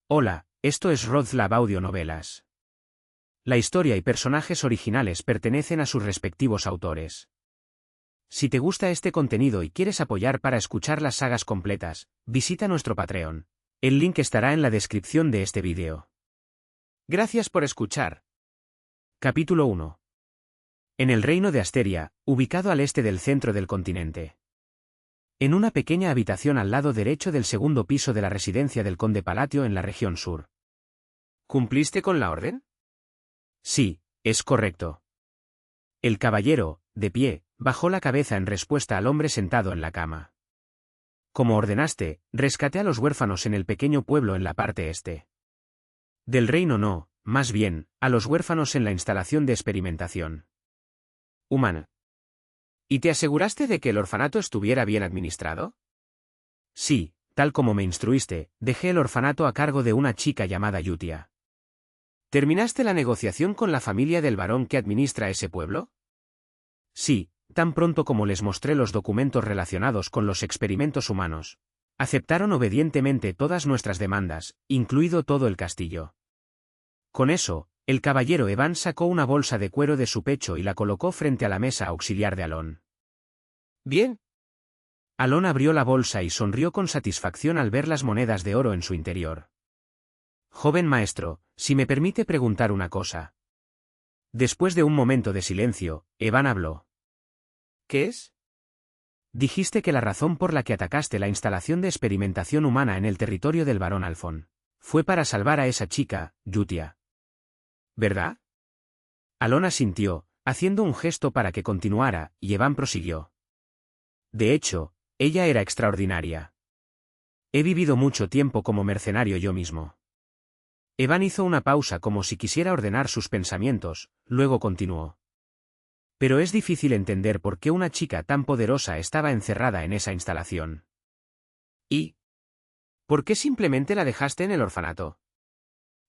Hola, esto es RodLab Audionovelas. La historia y personajes originales pertenecen a sus respectivos autores. Si te gusta este contenido y quieres apoyar para escuchar las sagas completas, visita nuestro Patreon. El link estará en la descripción de este vídeo. Gracias por escuchar. Capítulo 1. En el reino de Asteria, ubicado al este del centro del continente. En una pequeña habitación al lado derecho del segundo piso de la residencia del conde Palatio en la región sur. ¿Cumpliste con la orden? Sí, es correcto. El caballero, de pie, bajó la cabeza en respuesta al hombre sentado en la cama. Como ordenaste, rescaté a los huérfanos en el pequeño pueblo en la parte este. Del reino no, más bien, a los huérfanos en la instalación de experimentación humana. ¿Y te aseguraste de que el orfanato estuviera bien administrado? Sí, tal como me instruiste, dejé el orfanato a cargo de una chica llamada Yutia. ¿Terminaste la negociación con la familia del varón que administra ese pueblo? Sí, tan pronto como les mostré los documentos relacionados con los experimentos humanos. Aceptaron obedientemente todas nuestras demandas, incluido todo el castillo. Con eso, el caballero Evan sacó una bolsa de cuero de su pecho y la colocó frente a la mesa auxiliar de Alon. Bien. Alon abrió la bolsa y sonrió con satisfacción al ver las monedas de oro en su interior. Joven maestro, si me permite preguntar una cosa. Después de un momento de silencio, Evan habló. ¿Qué es? Dijiste que la razón por la que atacaste la instalación de experimentación humana en el territorio del barón Alfon fue para salvar a esa chica, Yutia. ¿Verdad? Alon asintió, haciendo un gesto para que continuara, y Evan prosiguió. De hecho, ella era extraordinaria. He vivido mucho tiempo como mercenario yo mismo. Evan hizo una pausa como si quisiera ordenar sus pensamientos, luego continuó. Pero es difícil entender por qué una chica tan poderosa estaba encerrada en esa instalación. ¿Y por qué simplemente la dejaste en el orfanato?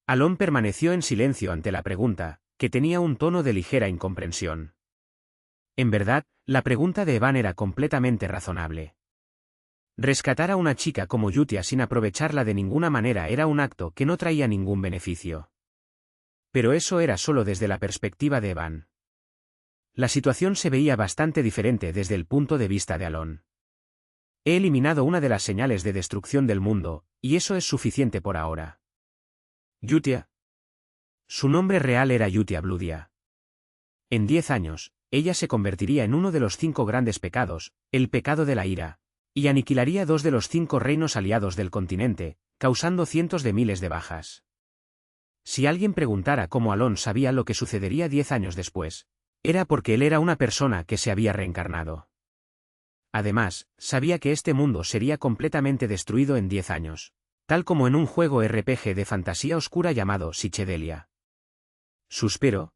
Alon permaneció en silencio ante la pregunta, que tenía un tono de ligera incomprensión. En verdad, la pregunta de Evan era completamente razonable. Rescatar a una chica como Yutia sin aprovecharla de ninguna manera era un acto que no traía ningún beneficio. Pero eso era solo desde la perspectiva de Evan. La situación se veía bastante diferente desde el punto de vista de Alon. He eliminado una de las señales de destrucción del mundo, y eso es suficiente por ahora. Yutia. Su nombre real era Yutia Bludia. En 10 años, ella se convertiría en uno de los 5 grandes pecados, el pecado de la ira, y aniquilaría 2 de los 5 reinos aliados del continente, causando cientos de miles de bajas. Si alguien preguntara cómo Alon sabía lo que sucedería 10 años después, era porque él era una persona que se había reencarnado. Además, sabía que este mundo sería completamente destruido en 10 años, tal como en un juego RPG de fantasía oscura llamado Psychedelia. Suspiró.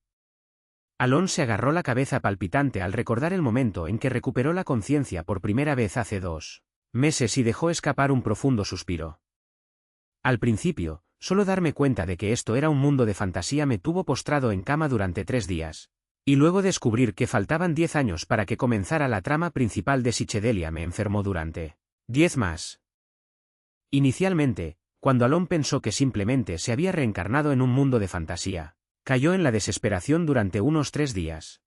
Alon se agarró la cabeza palpitante al recordar el momento en que recuperó la conciencia por primera vez hace 2 meses y dejó escapar un profundo suspiro. Al principio, solo darme cuenta de que esto era un mundo de fantasía me tuvo postrado en cama durante 3 días. Y luego descubrir que faltaban 10 años para que comenzara la trama principal de Psychedelia me enfermó durante 10 más. Inicialmente, cuando Alon pensó que simplemente se había reencarnado en un mundo de fantasía, cayó en la desesperación durante unos 3 días.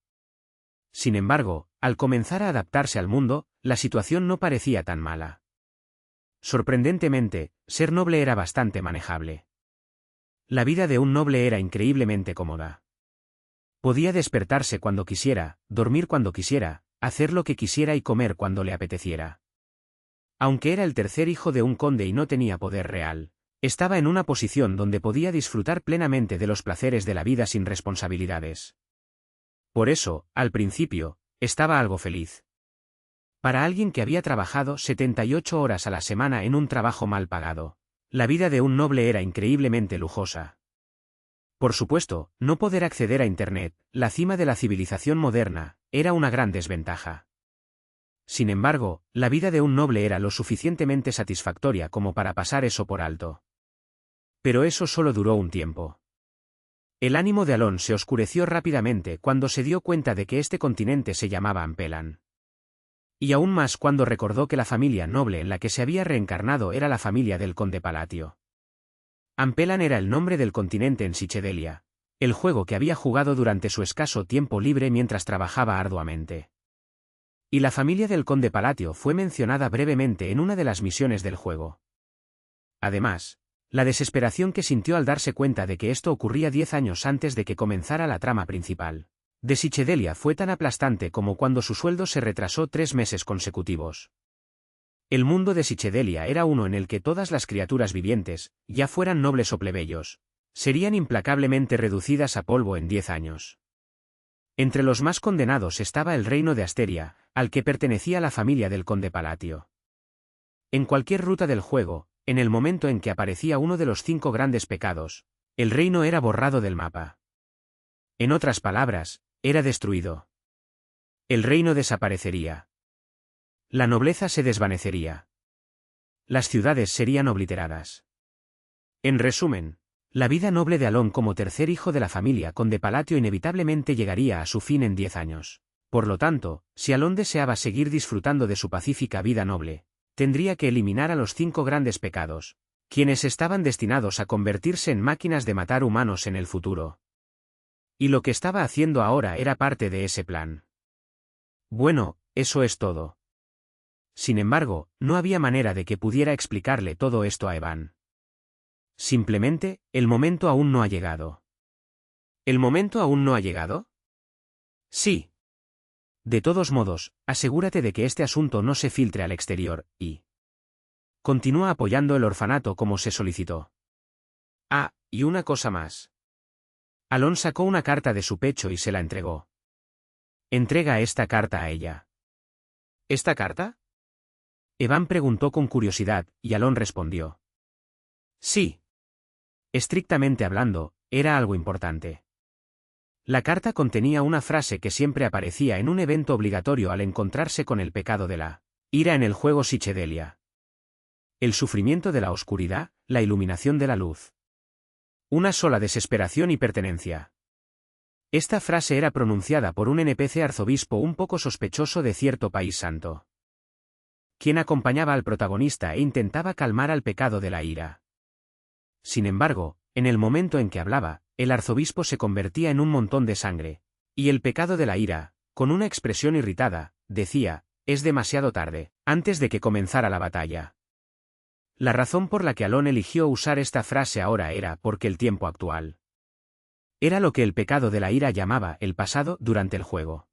Sin embargo, al comenzar a adaptarse al mundo, la situación no parecía tan mala. Sorprendentemente, ser noble era bastante manejable. La vida de un noble era increíblemente cómoda. Podía despertarse cuando quisiera, dormir cuando quisiera, hacer lo que quisiera y comer cuando le apeteciera. Aunque era el tercer hijo de un conde y no tenía poder real, estaba en una posición donde podía disfrutar plenamente de los placeres de la vida sin responsabilidades. Por eso, al principio, estaba algo feliz. Para alguien que había trabajado 78 horas a la semana en un trabajo mal pagado, la vida de un noble era increíblemente lujosa. Por supuesto, no poder acceder a Internet, la cima de la civilización moderna, era una gran desventaja. Sin embargo, la vida de un noble era lo suficientemente satisfactoria como para pasar eso por alto. Pero eso solo duró un tiempo. El ánimo de Alon se oscureció rápidamente cuando se dio cuenta de que este continente se llamaba Ampelan. Y aún más cuando recordó que la familia noble en la que se había reencarnado era la familia del conde Palatio. Ampelan era el nombre del continente en Psychedelia, el juego que había jugado durante su escaso tiempo libre mientras trabajaba arduamente. Y la familia del conde Palatio fue mencionada brevemente en una de las misiones del juego. Además, la desesperación que sintió al darse cuenta de que esto ocurría 10 años antes de que comenzara la trama principal de Psychedelia fue tan aplastante como cuando su sueldo se retrasó 3 meses consecutivos. El mundo de Psychedelia era uno en el que todas las criaturas vivientes, ya fueran nobles o plebeyos, serían implacablemente reducidas a polvo en 10 años. Entre los más condenados estaba el reino de Asteria, al que pertenecía la familia del conde Palatio. En cualquier ruta del juego, en el momento en que aparecía uno de los 5 grandes pecados, el reino era borrado del mapa. En otras palabras, era destruido. El reino desaparecería. La nobleza se desvanecería. Las ciudades serían obliteradas. En resumen, la vida noble de Alon como tercer hijo de la familia conde Palatio inevitablemente llegaría a su fin en 10 años. Por lo tanto, si Alon deseaba seguir disfrutando de su pacífica vida noble, tendría que eliminar a los 5 grandes pecados, quienes estaban destinados a convertirse en máquinas de matar humanos en el futuro. Y lo que estaba haciendo ahora era parte de ese plan. Bueno, eso es todo. Sin embargo, no había manera de que pudiera explicarle todo esto a Evan. Simplemente, el momento aún no ha llegado. ¿El momento aún no ha llegado? Sí. De todos modos, asegúrate de que este asunto no se filtre al exterior, y continúa apoyando el orfanato como se solicitó. Ah, y una cosa más. Alon sacó una carta de su pecho y se la entregó. Entrega esta carta a ella. ¿Esta carta? Evan preguntó con curiosidad, y Alon respondió. Sí. Estrictamente hablando, era algo importante. La carta contenía una frase que siempre aparecía en un evento obligatorio al encontrarse con el pecado de la ira en el juego Psychedelia. El sufrimiento de la oscuridad, la iluminación de la luz. Una sola desesperación y pertenencia. Esta frase era pronunciada por un NPC arzobispo un poco sospechoso de cierto país santo, quien acompañaba al protagonista e intentaba calmar al pecado de la ira. Sin embargo, en el momento en que hablaba, el arzobispo se convertía en un montón de sangre, y el pecado de la ira, con una expresión irritada, decía, es demasiado tarde, antes de que comenzara la batalla. La razón por la que Alon eligió usar esta frase ahora era porque el tiempo actual era lo que el pecado de la ira llamaba el pasado durante el juego.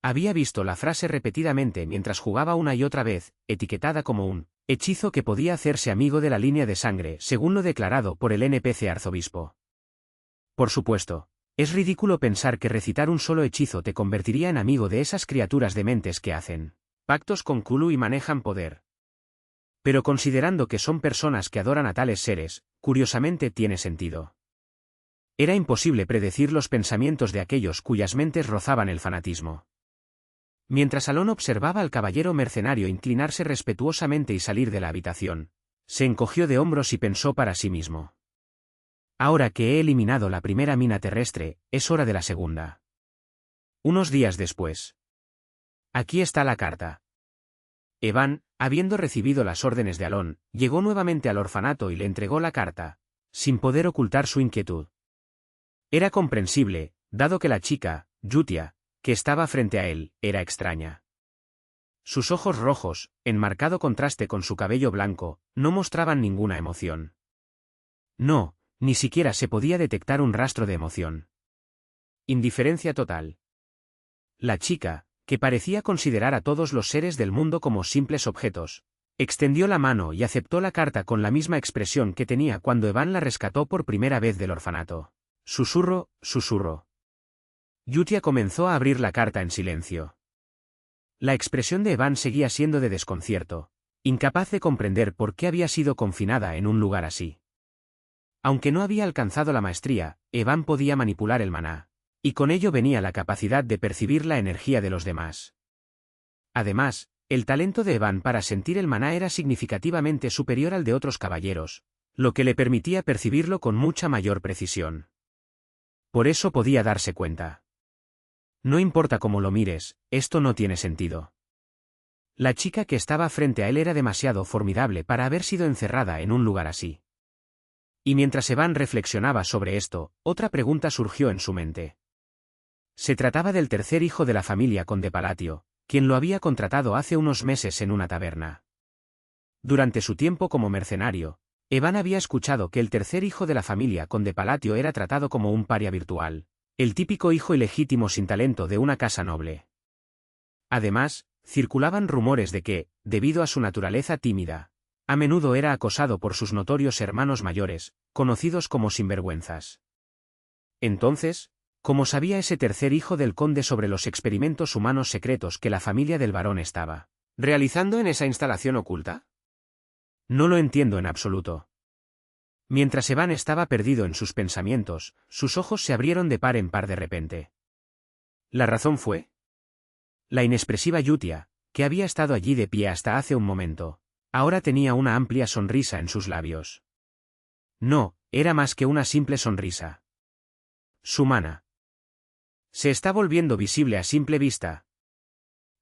Había visto la frase repetidamente mientras jugaba una y otra vez, etiquetada como un hechizo que podía hacerse amigo de la línea de sangre según lo declarado por el NPC arzobispo. Por supuesto, es ridículo pensar que recitar un solo hechizo te convertiría en amigo de esas criaturas dementes que hacen pactos con Cthulhu y manejan poder. Pero considerando que son personas que adoran a tales seres, curiosamente tiene sentido. Era imposible predecir los pensamientos de aquellos cuyas mentes rozaban el fanatismo. Mientras Alon observaba al caballero mercenario inclinarse respetuosamente y salir de la habitación, se encogió de hombros y pensó para sí mismo. Ahora que he eliminado la primera mina terrestre, es hora de la segunda. Unos días después. Aquí está la carta. Evan, habiendo recibido las órdenes de Alon, llegó nuevamente al orfanato y le entregó la carta, sin poder ocultar su inquietud. Era comprensible, dado que la chica, Yutia, que estaba frente a él, era extraña. Sus ojos rojos, en marcado contraste con su cabello blanco, no mostraban ninguna emoción. No, ni siquiera se podía detectar un rastro de emoción. Indiferencia total. La chica, que parecía considerar a todos los seres del mundo como simples objetos, extendió la mano y aceptó la carta con la misma expresión que tenía cuando Evan la rescató por primera vez del orfanato. Susurro, susurro. Yutia comenzó a abrir la carta en silencio. La expresión de Evan seguía siendo de desconcierto, incapaz de comprender por qué había sido confinada en un lugar así. Aunque no había alcanzado la maestría, Evan podía manipular el maná, y con ello venía la capacidad de percibir la energía de los demás. Además, el talento de Evan para sentir el maná era significativamente superior al de otros caballeros, lo que le permitía percibirlo con mucha mayor precisión. Por eso podía darse cuenta. No importa cómo lo mires, esto no tiene sentido. La chica que estaba frente a él era demasiado formidable para haber sido encerrada en un lugar así. Y mientras Evan reflexionaba sobre esto, otra pregunta surgió en su mente. Se trataba del tercer hijo de la familia Conde Palatio, quien lo había contratado hace unos meses en una taberna. Durante su tiempo como mercenario, Evan había escuchado que el tercer hijo de la familia Conde Palatio era tratado como un paria virtual, el típico hijo ilegítimo sin talento de una casa noble. Además, circulaban rumores de que, debido a su naturaleza tímida, a menudo era acosado por sus notorios hermanos mayores, conocidos como sinvergüenzas. Entonces, ¿cómo sabía ese tercer hijo del conde sobre los experimentos humanos secretos que la familia del barón estaba realizando en esa instalación oculta? No lo entiendo en absoluto. Mientras Evan estaba perdido en sus pensamientos, sus ojos se abrieron de par en par de repente. La razón fue la inexpresiva Yutia, que había estado allí de pie hasta hace un momento. Ahora tenía una amplia sonrisa en sus labios. No, era más que una simple sonrisa. Su mana se está volviendo visible a simple vista,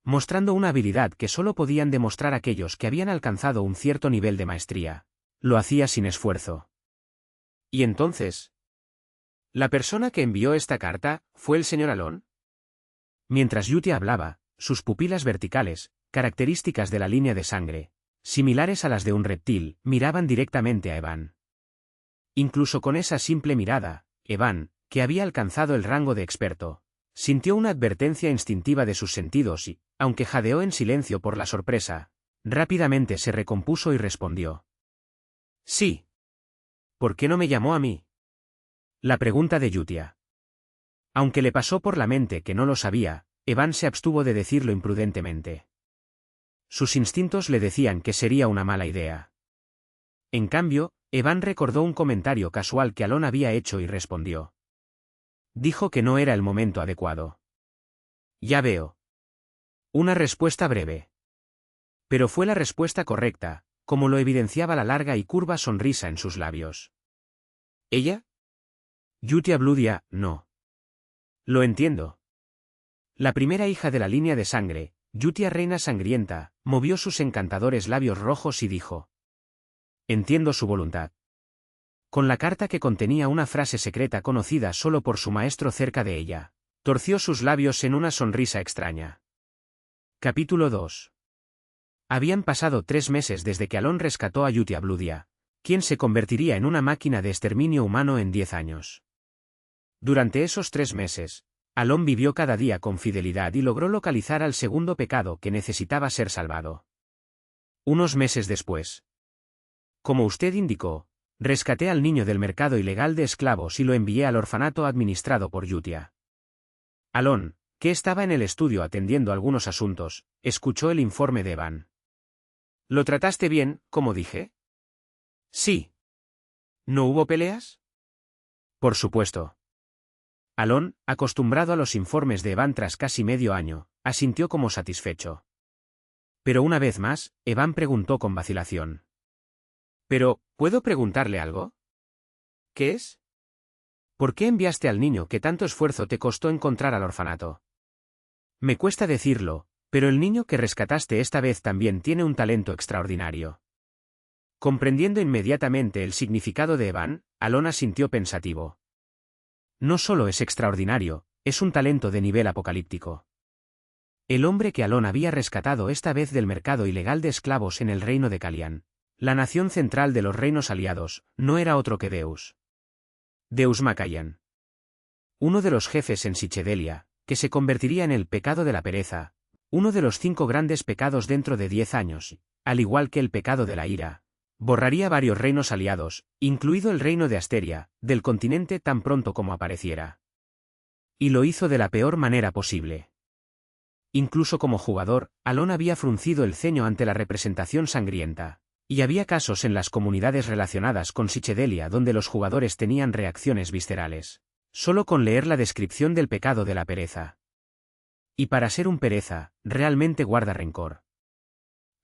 mostrando una habilidad que solo podían demostrar aquellos que habían alcanzado un cierto nivel de maestría. Lo hacía sin esfuerzo. ¿Y entonces? ¿La persona que envió esta carta fue el señor Alon? Mientras Yutia hablaba, sus pupilas verticales, características de la línea de sangre, similares a las de un reptil, miraban directamente a Evan. Incluso con esa simple mirada, Evan, que había alcanzado el rango de experto, sintió una advertencia instintiva de sus sentidos y, aunque jadeó en silencio por la sorpresa, rápidamente se recompuso y respondió. Sí. ¿Por qué no me llamó a mí? La pregunta de Yutia. Aunque le pasó por la mente que no lo sabía, Evan se abstuvo de decirlo imprudentemente. Sus instintos le decían que sería una mala idea. En cambio, Evan recordó un comentario casual que Alon había hecho y respondió. Dijo que no era el momento adecuado. Ya veo. Una respuesta breve. Pero fue la respuesta correcta, como lo evidenciaba la larga y curva sonrisa en sus labios. ¿Ella? Yutia Bludia, no. Lo entiendo. La primera hija de la línea de sangre, Yutia Reina Sangrienta, movió sus encantadores labios rojos y dijo. Entiendo su voluntad. Con la carta que contenía una frase secreta conocida solo por su maestro cerca de ella, torció sus labios en una sonrisa extraña. Capítulo 2. Habían pasado 3 meses desde que Alon rescató a Yutia Bludia, quien se convertiría en una máquina de exterminio humano en 10 años. Durante esos 3 meses, Alon vivió cada día con fidelidad y logró localizar al segundo pecado que necesitaba ser salvado. Unos meses después. Como usted indicó, rescaté al niño del mercado ilegal de esclavos y lo envié al orfanato administrado por Yutia. Alon, que estaba en el estudio atendiendo algunos asuntos, escuchó el informe de Evan. ¿Lo trataste bien, como dije? Sí. ¿No hubo peleas? Por supuesto. Alon, acostumbrado a los informes de Evan tras casi medio año, asintió como satisfecho. Pero una vez más, Evan preguntó con vacilación. Pero, ¿puedo preguntarle algo? ¿Qué es? ¿Por qué enviaste al niño que tanto esfuerzo te costó encontrar al orfanato? Me cuesta decirlo, pero el niño que rescataste esta vez también tiene un talento extraordinario. Comprendiendo inmediatamente el significado de Evan, Alon asintió pensativo. No solo es extraordinario, es un talento de nivel apocalíptico. El hombre que Alon había rescatado esta vez del mercado ilegal de esclavos en el reino de Calian, la nación central de los reinos aliados, no era otro que Deus. Deus Macayan. Uno de los jefes en Sichedelia, que se convertiría en el pecado de la pereza, uno de los 5 grandes pecados dentro de 10 años, al igual que el pecado de la ira. Borraría varios reinos aliados, incluido el reino de Asteria, del continente tan pronto como apareciera. Y lo hizo de la peor manera posible. Incluso como jugador, Alon había fruncido el ceño ante la representación sangrienta, y había casos en las comunidades relacionadas con Sichedelia donde los jugadores tenían reacciones viscerales, solo con leer la descripción del pecado de la pereza. Y para ser un pereza, realmente guarda rencor.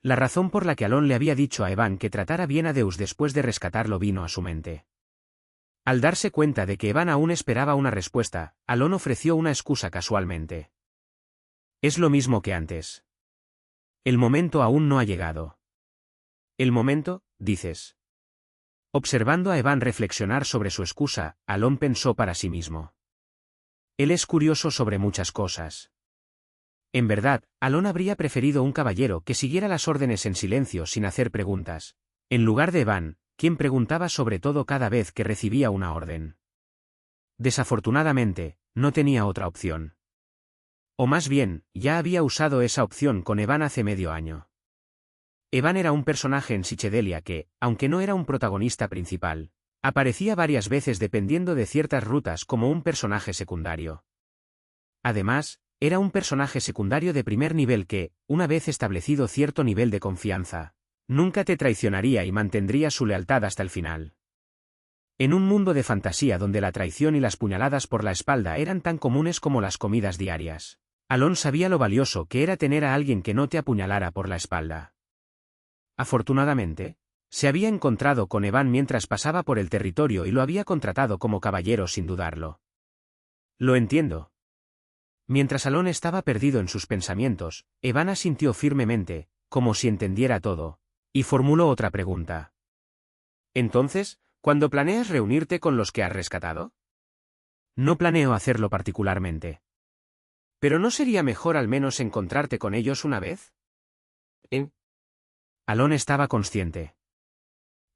La razón por la que Alon le había dicho a Evan que tratara bien a Deus después de rescatarlo vino a su mente. Al darse cuenta de que Evan aún esperaba una respuesta, Alon ofreció una excusa casualmente. Es lo mismo que antes. El momento aún no ha llegado. ¿El momento, dices? Observando a Evan reflexionar sobre su excusa, Alon pensó para sí mismo. Él es curioso sobre muchas cosas. En verdad, Alon habría preferido un caballero que siguiera las órdenes en silencio sin hacer preguntas, en lugar de Evan, quien preguntaba sobre todo cada vez que recibía una orden. Desafortunadamente, no tenía otra opción. O más bien, ya había usado esa opción con Evan hace medio año. Evan era un personaje en Psychedelia que, aunque no era un protagonista principal, aparecía varias veces dependiendo de ciertas rutas como un personaje secundario. Además, era un personaje secundario de primer nivel que, una vez establecido cierto nivel de confianza, nunca te traicionaría y mantendría su lealtad hasta el final. En un mundo de fantasía donde la traición y las puñaladas por la espalda eran tan comunes como las comidas diarias, Alon sabía lo valioso que era tener a alguien que no te apuñalara por la espalda. Afortunadamente, se había encontrado con Evan mientras pasaba por el territorio y lo había contratado como caballero sin dudarlo. Lo entiendo. Mientras Alon estaba perdido en sus pensamientos, Evan asintió firmemente, como si entendiera todo, y formuló otra pregunta. Entonces, ¿cuándo planeas reunirte con los que has rescatado? No planeo hacerlo particularmente. ¿Pero no sería mejor al menos encontrarte con ellos una vez? Alon estaba consciente.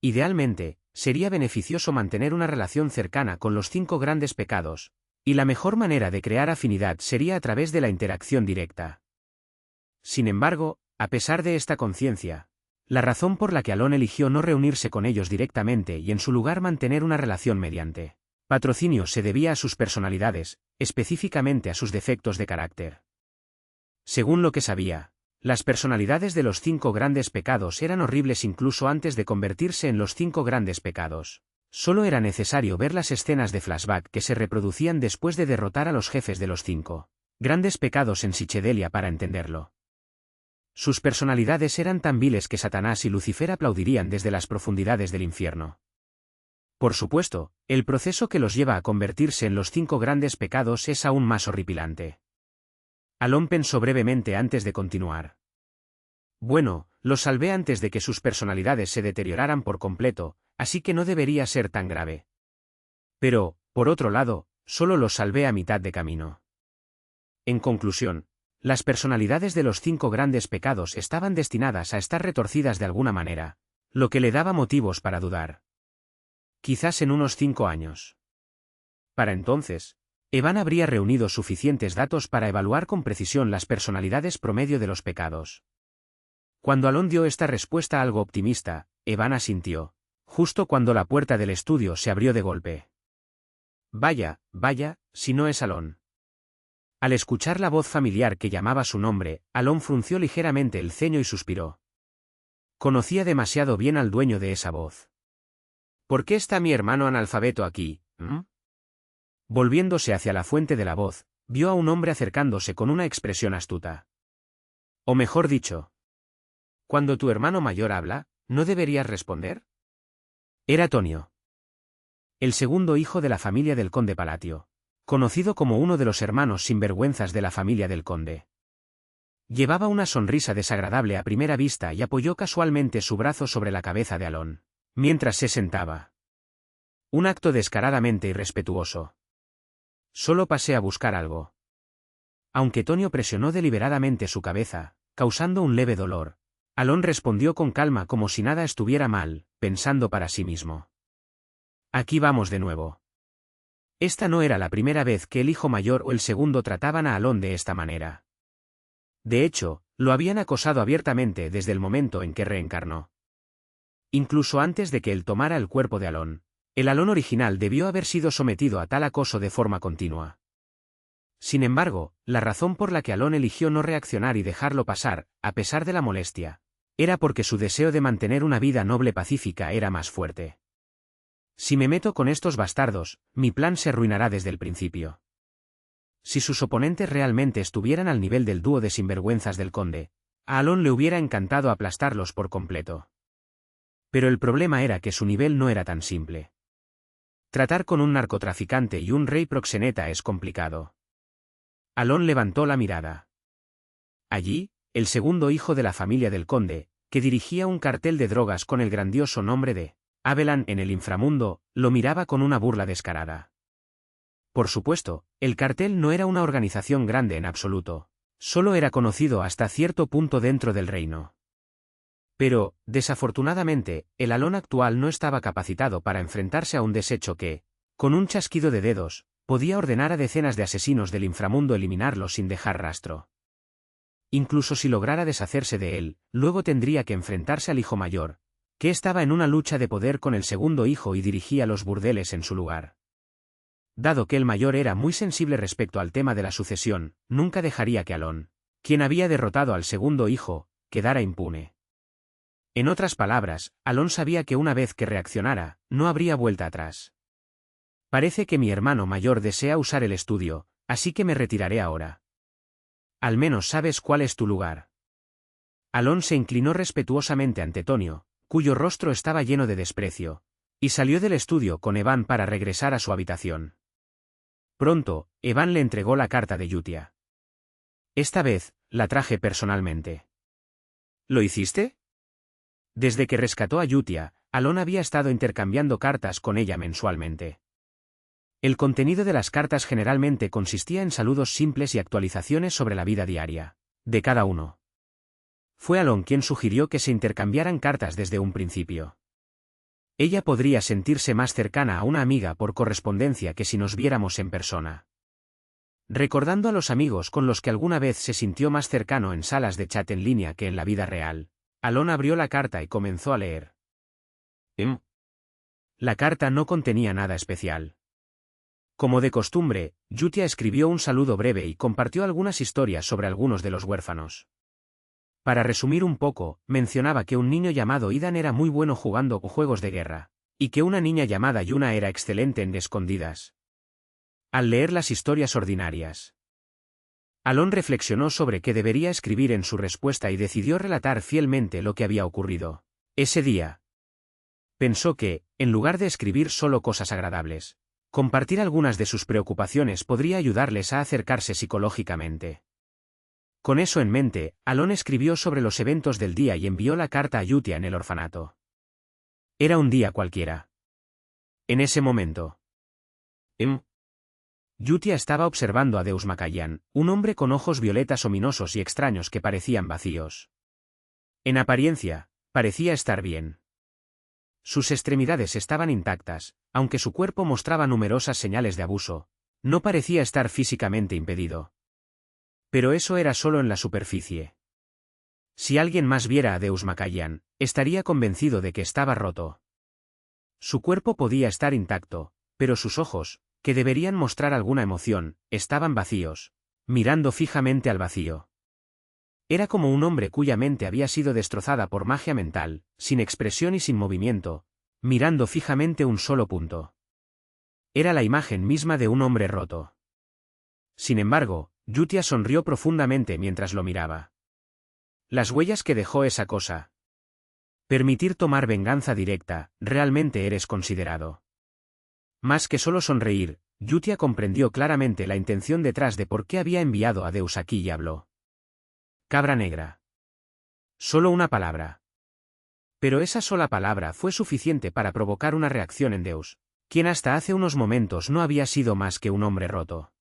Idealmente, sería beneficioso mantener una relación cercana con los 5 grandes pecados, y la mejor manera de crear afinidad sería a través de la interacción directa. Sin embargo, a pesar de esta conciencia, la razón por la que Alon eligió no reunirse con ellos directamente y en su lugar mantener una relación mediante patrocinio se debía a sus personalidades, específicamente a sus defectos de carácter. Según lo que sabía, las personalidades de los 5 grandes pecados eran horribles incluso antes de convertirse en los 5 grandes pecados. Solo era necesario ver las escenas de flashback que se reproducían después de derrotar a los jefes de los 5 grandes pecados en Psychedelia para entenderlo. Sus personalidades eran tan viles que Satanás y Lucifer aplaudirían desde las profundidades del infierno. Por supuesto, el proceso que los lleva a convertirse en los 5 grandes pecados es aún más horripilante. Alon pensó brevemente antes de continuar. Bueno, los salvé antes de que sus personalidades se deterioraran por completo, así que no debería ser tan grave. Pero, por otro lado, solo los salvé a mitad de camino. En conclusión, las personalidades de los 5 grandes pecados estaban destinadas a estar retorcidas de alguna manera, lo que le daba motivos para dudar. Quizás en unos 5 años. Para entonces, Evan habría reunido suficientes datos para evaluar con precisión las personalidades promedio de los pecados. Cuando Alon dio esta respuesta algo optimista, Evan asintió, justo cuando la puerta del estudio se abrió de golpe. Vaya, si no es Alon. Al escuchar la voz familiar que llamaba su nombre, Alon frunció ligeramente el ceño y suspiró. Conocía demasiado bien al dueño de esa voz. ¿Por qué está mi hermano analfabeto aquí? Volviéndose hacia la fuente de la voz, vio a un hombre acercándose con una expresión astuta. O mejor dicho, cuando tu hermano mayor habla, ¿no deberías responder? Era Tonio. El segundo hijo de la familia del conde Palatio, conocido como uno de los hermanos sinvergüenzas de la familia del conde. Llevaba una sonrisa desagradable a primera vista y apoyó casualmente su brazo sobre la cabeza de Alon, mientras se sentaba. Un acto descaradamente irrespetuoso. Solo pasé a buscar algo. Aunque Tonio presionó deliberadamente su cabeza, causando un leve dolor, Alon respondió con calma como si nada estuviera mal, pensando para sí mismo. Aquí vamos de nuevo. Esta no era la primera vez que el hijo mayor o el segundo trataban a Alon de esta manera. De hecho, lo habían acosado abiertamente desde el momento en que reencarnó. Incluso antes de que él tomara el cuerpo de Alon, el Alon original debió haber sido sometido a tal acoso de forma continua. Sin embargo, la razón por la que Alon eligió no reaccionar y dejarlo pasar, a pesar de la molestia, era porque su deseo de mantener una vida noble pacífica era más fuerte. Si me meto con estos bastardos, mi plan se arruinará desde el principio. Si sus oponentes realmente estuvieran al nivel del dúo de sinvergüenzas del conde, a Alon le hubiera encantado aplastarlos por completo. Pero el problema era que su nivel no era tan simple. Tratar con un narcotraficante y un rey proxeneta es complicado. Alon levantó la mirada. Allí, el segundo hijo de la familia del conde, que dirigía un cartel de drogas con el grandioso nombre de Abelan, en el inframundo, lo miraba con una burla descarada. Por supuesto, el cartel no era una organización grande en absoluto. Solo era conocido hasta cierto punto dentro del reino. Pero, desafortunadamente, el Alon actual no estaba capacitado para enfrentarse a un desecho que, con un chasquido de dedos, podía ordenar a decenas de asesinos del inframundo eliminarlos sin dejar rastro. Incluso si lograra deshacerse de él, luego tendría que enfrentarse al hijo mayor, que estaba en una lucha de poder con el segundo hijo y dirigía los burdeles en su lugar. Dado que el mayor era muy sensible respecto al tema de la sucesión, nunca dejaría que Alon, quien había derrotado al segundo hijo, quedara impune. En otras palabras, Alon sabía que una vez que reaccionara, no habría vuelta atrás. Parece que mi hermano mayor desea usar el estudio, así que me retiraré ahora. Al menos sabes cuál es tu lugar. Alon se inclinó respetuosamente ante Tonio, cuyo rostro estaba lleno de desprecio, y salió del estudio con Evan para regresar a su habitación. Pronto, Evan le entregó la carta de Yutia. Esta vez, la traje personalmente. ¿Lo hiciste? Desde que rescató a Yutia, Alon había estado intercambiando cartas con ella mensualmente. El contenido de las cartas generalmente consistía en saludos simples y actualizaciones sobre la vida diaria de cada uno. Fue Alon quien sugirió que se intercambiaran cartas desde un principio. Ella podría sentirse más cercana a una amiga por correspondencia que si nos viéramos en persona. Recordando a los amigos con los que alguna vez se sintió más cercano en salas de chat en línea que en la vida real, Alon abrió la carta y comenzó a leer. La carta no contenía nada especial. Como de costumbre, Yutia escribió un saludo breve y compartió algunas historias sobre algunos de los huérfanos. Para resumir un poco, mencionaba que un niño llamado Idan era muy bueno jugando juegos de guerra, y que una niña llamada Yuna era excelente en escondidas. Al leer las historias ordinarias, Alon reflexionó sobre qué debería escribir en su respuesta y decidió relatar fielmente lo que había ocurrido ese día. Pensó que, en lugar de escribir solo cosas agradables, compartir algunas de sus preocupaciones podría ayudarles a acercarse psicológicamente. Con eso en mente, Alon escribió sobre los eventos del día y envió la carta a Yutia en el orfanato. Era un día cualquiera. En ese momento, Yutia estaba observando a Deus Makayan, un hombre con ojos violetas ominosos y extraños que parecían vacíos. En apariencia, parecía estar bien. Sus extremidades estaban intactas, aunque su cuerpo mostraba numerosas señales de abuso. No parecía estar físicamente impedido. Pero eso era solo en la superficie. Si alguien más viera a Deus Makayan, estaría convencido de que estaba roto. Su cuerpo podía estar intacto, pero sus ojos, que deberían mostrar alguna emoción, estaban vacíos, mirando fijamente al vacío. Era como un hombre cuya mente había sido destrozada por magia mental, sin expresión y sin movimiento, mirando fijamente un solo punto. Era la imagen misma de un hombre roto. Sin embargo, Yutia sonrió profundamente mientras lo miraba. Las huellas que dejó esa cosa. Permitir tomar venganza directa, realmente eres considerado. Más que solo sonreír, Yutia comprendió claramente la intención detrás de por qué había enviado a Deus aquí y habló. Cabra negra. Solo una palabra. Pero esa sola palabra fue suficiente para provocar una reacción en Deus, quien hasta hace unos momentos no había sido más que un hombre roto.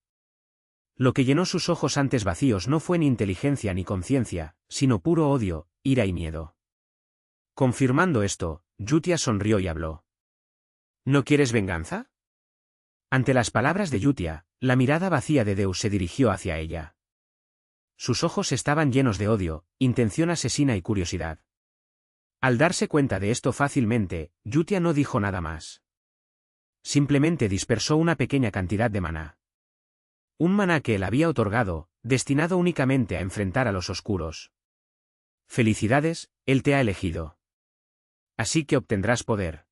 Lo que llenó sus ojos antes vacíos no fue ni inteligencia ni conciencia, sino puro odio, ira y miedo. Confirmando esto, Yutia sonrió y habló. ¿No quieres venganza? Ante las palabras de Yutia, la mirada vacía de Deus se dirigió hacia ella. Sus ojos estaban llenos de odio, intención asesina y curiosidad. Al darse cuenta de esto fácilmente, Yutia no dijo nada más. Simplemente dispersó una pequeña cantidad de maná. Un maná que él había otorgado, destinado únicamente a enfrentar a los oscuros. Felicidades, él te ha elegido. Así que obtendrás poder.